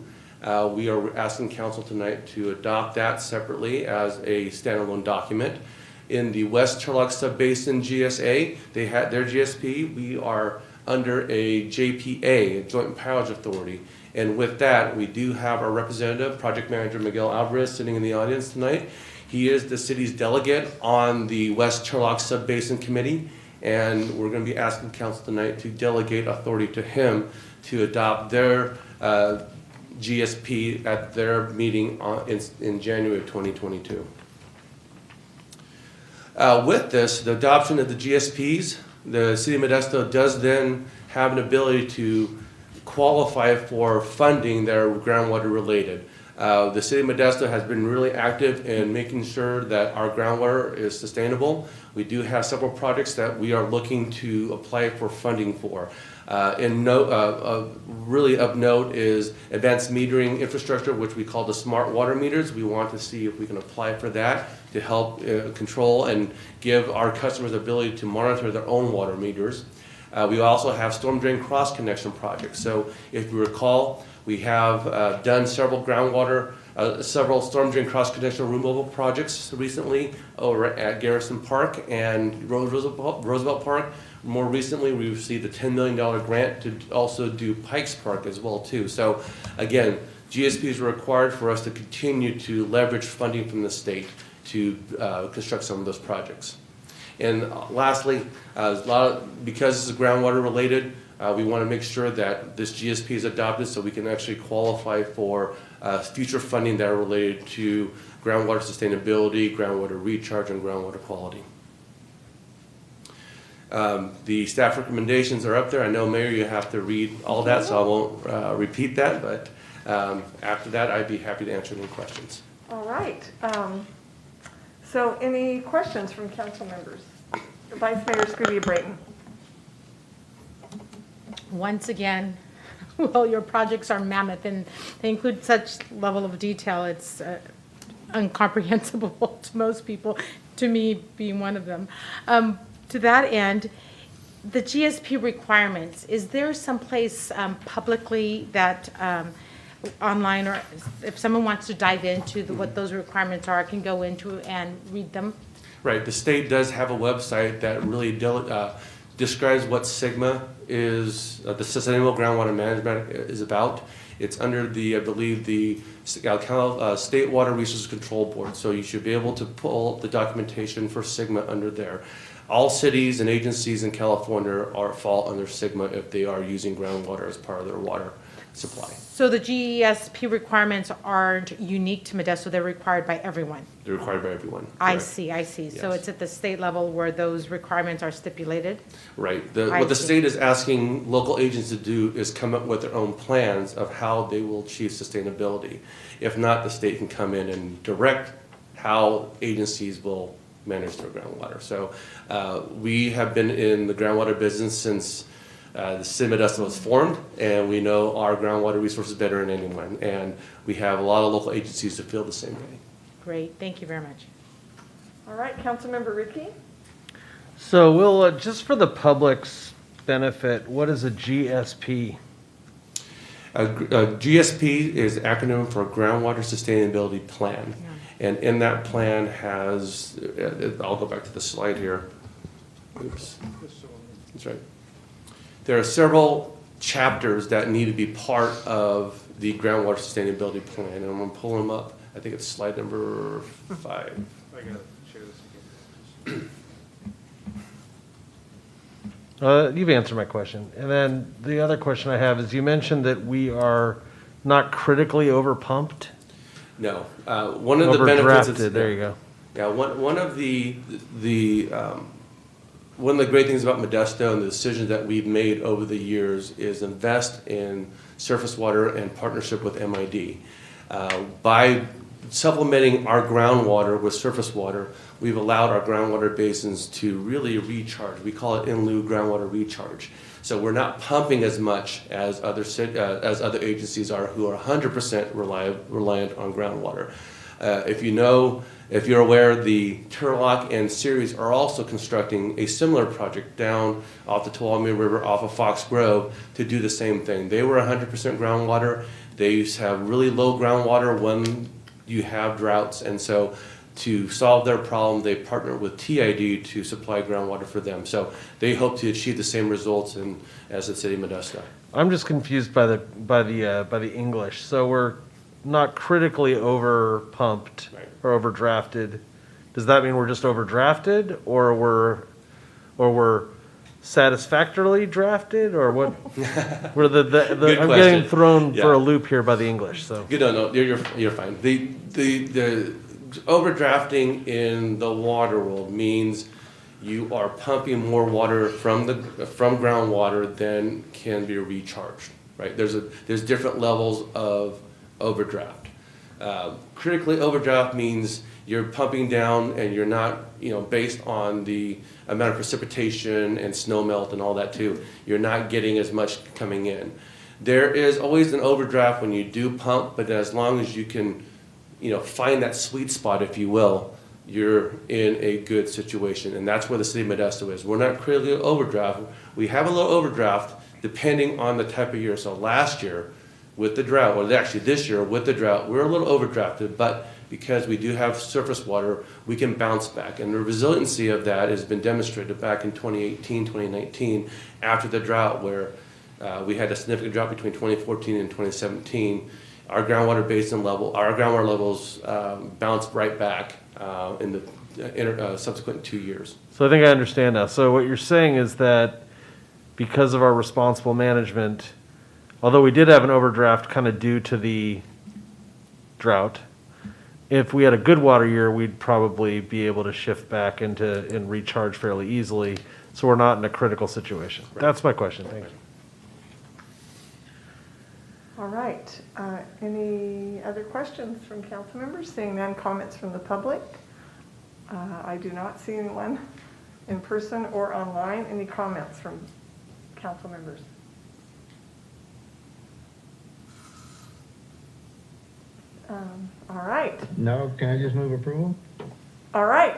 we are asking council tonight to adopt that separately as a standalone document. In the West Turlock Subbasin GSA, they had their GSP. We are under a JPA, a Joint Powers Authority. And with that, we do have our representative, Project Manager Miguel Alvarez, sitting in the audience tonight. He is the city's delegate on the West Turlock Subbasin Committee, and we're going to be asking council tonight to delegate authority to him to adopt their GSP at their meeting in January of 2022. With this, the adoption of the GSPs, the City of Modesto does then have an ability to qualify for funding that are groundwater related. The City of Modesto has been really active in making sure that our groundwater is sustainable. We do have several projects that we are looking to apply for funding for. Really of note is advanced metering infrastructure, which we call the smart water meters. We want to see if we can apply for that to help control and give our customers the ability to monitor their own water meters. We also have storm drain cross connection projects. So if you recall, we have done several several storm drain cross connection removal projects recently over at Garrison Park and Roosevelt Park. More recently, we received a $10 million grant to also do Pikes Park as well too. So again, GSPs are required for us to continue to leverage funding from the state to construct some of those projects. And lastly, because this is groundwater related, we want to make sure that this GSP is adopted so we can actually qualify for future funding that are related to groundwater sustainability, groundwater recharge, and groundwater quality. The staff recommendations are up there. I know, Mayor, you have to read all that, so I won't repeat that, but after that, I'd be happy to answer any questions. All right. So any questions from council members? Vice Mayor Scooby-Brayton. Once again, well, your projects are mammoth and they include such level of detail. It's incomprehensible to most people, to me being one of them. To that end, the GSP requirements, is there someplace publicly that online, or if someone wants to dive into what those requirements are, can go into and read them? Right. The state does have a website that really describes what SGMA is, the Sustainable Groundwater Management is about. It's under the, I believe, the State Water Resources Control Board. So you should be able to pull the documentation for SGMA under there. All cities and agencies in California fall under SGMA if they are using groundwater as part of their water supply. So the GSP requirements aren't unique to Modesto, they're required by everyone? They're required by everyone. I Correct. see. Yes. So it's at the state level where those requirements are stipulated? Right. What the state is asking local agents to do is come up with their own plans of how they will achieve sustainability. If not, the state can come in and direct how agencies will manage their groundwater. So we have been in the groundwater business since the City of Modesto was formed, and we know our groundwater resources better than anyone. And we have a lot of local agencies that feel the same way. Great, thank you very much. All right, Councilmember Ricky. So Will, just for the public's benefit, what is a GSP? GSP is an acronym for Groundwater Sustainability Plan. And in that plan has, I'll go back to the slide here. Oops. That's right. There are several chapters that need to be part of the groundwater sustainability plan, and I'm going to pull them up. I think it's slide number 5. I got to share this again. You've answered my question. And then the other question I have is, you mentioned that we are not critically overpumped. No. One of the benefits is, there you go. Yeah, one of the great things about Modesto and the decisions that we've made over the years is invest in surface water and partnership with MID. By supplementing our groundwater with surface water, we've allowed our groundwater basins to really recharge. We call it in lieu groundwater recharge. So we're not pumping as much as other agencies are who are 100% reliant on groundwater. If you're aware, the Turlock and Ceres are also constructing a similar project down off the Tuolumne River off of Fox Grove to do the same thing. They were 100% groundwater. They used to have really low groundwater when you have droughts, and so to solve their problem, they partnered with TID to supply groundwater for them. So they hope to achieve the same results as the city of Modesto. I'm just confused by the English. So we're not critically over pumped or overdrafted. Does that mean we're just overdrafted, or we're satisfactorily drafted, or what? We're I'm getting thrown for a loop here by the English. So no, you're fine. The overdrafting in the water world means you are pumping more water from groundwater than can be recharged. Right? There's different levels of overdraft. Critically overdraft means you're pumping down and you're not, based on the amount of precipitation and snow melt and all that too, you're not getting as much coming in. There is always an overdraft when you do pump, but as long as you can, find that sweet spot, if you will, you're in a good situation. And that's where the city of Modesto is. We're not critically overdraft. We have a little overdraft depending on the type of year. So last year, with the drought, or actually this year with the drought, we're a little overdrafted, but because we do have surface water, we can bounce back. And the resiliency of that has been demonstrated back in 2018, 2019, after the drought, where we had a significant drought between 2014 and 2017. Our groundwater levels bounced right back in the subsequent 2 years. So I think I understand now. So what you're saying is that because of our responsible management, although we did have an overdraft kind of due to the drought, if we had a good water year, we'd probably be able to shift back and recharge fairly easily. So we're not in a critical situation. Right. That's my question. Thank you. All right. Any other questions from council members? Seeing none, comments from the public? I do not see anyone in person or online. Any comments from council members? All right. No, can I just move approval? All right.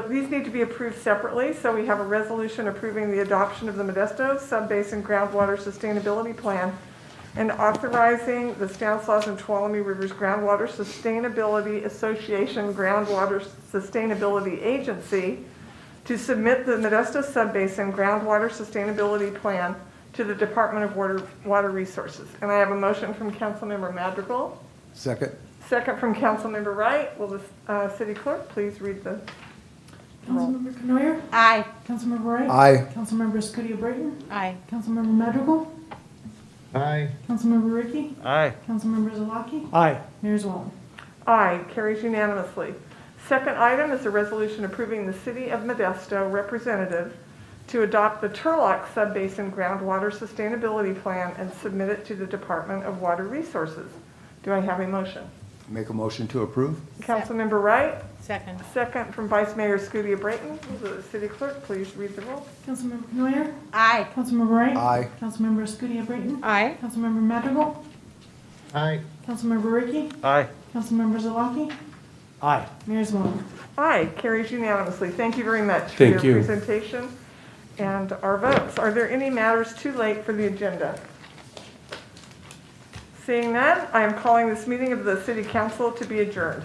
These need to be approved separately. So we have a resolution approving the adoption of the Modesto Subbasin Groundwater Sustainability Plan and authorizing the Stanislaus and Tuolumne Rivers Groundwater Sustainability Association Groundwater Sustainability Agency to submit the Modesto Subbasin Groundwater Sustainability Plan to the Department of Water Resources. And I have a motion from Councilmember Madrigal. Second. Second from Councilmember Wright. Will the city clerk please read the roll? Councilmember Canoyer? Aye. Councilmember Wright? Aye. Councilmember Escutia-Brayton? Aye. Councilmember Madrigal? Aye. Councilmember Ricky? Aye. Councilmember Zalaki? Aye. Mayor Zwollen? Aye, carries unanimously. Second item is a resolution approving the City of Modesto representative to adopt the Turlock Subbasin Groundwater Sustainability Plan and submit it to the Department of Water Resources. Do I have a motion? Make a motion to approve? Councilmember Wright? Second. Second from Vice Mayor Escutia-Brayton. Will the city clerk please read the roll? Councilmember Canoyer? Aye. Councilmember Wright? Aye. Councilmember Escutia-Brayton? Aye. Councilmember Madrigal? Aye. Councilmember Ricky? Aye. Councilmember Zalaki? Aye. Mayor Zwollen? Aye, carries unanimously. Thank you very much for Thank your you. presentation and our votes. Are there any matters too late for the agenda? Seeing none, I am calling this meeting of the City Council to be adjourned.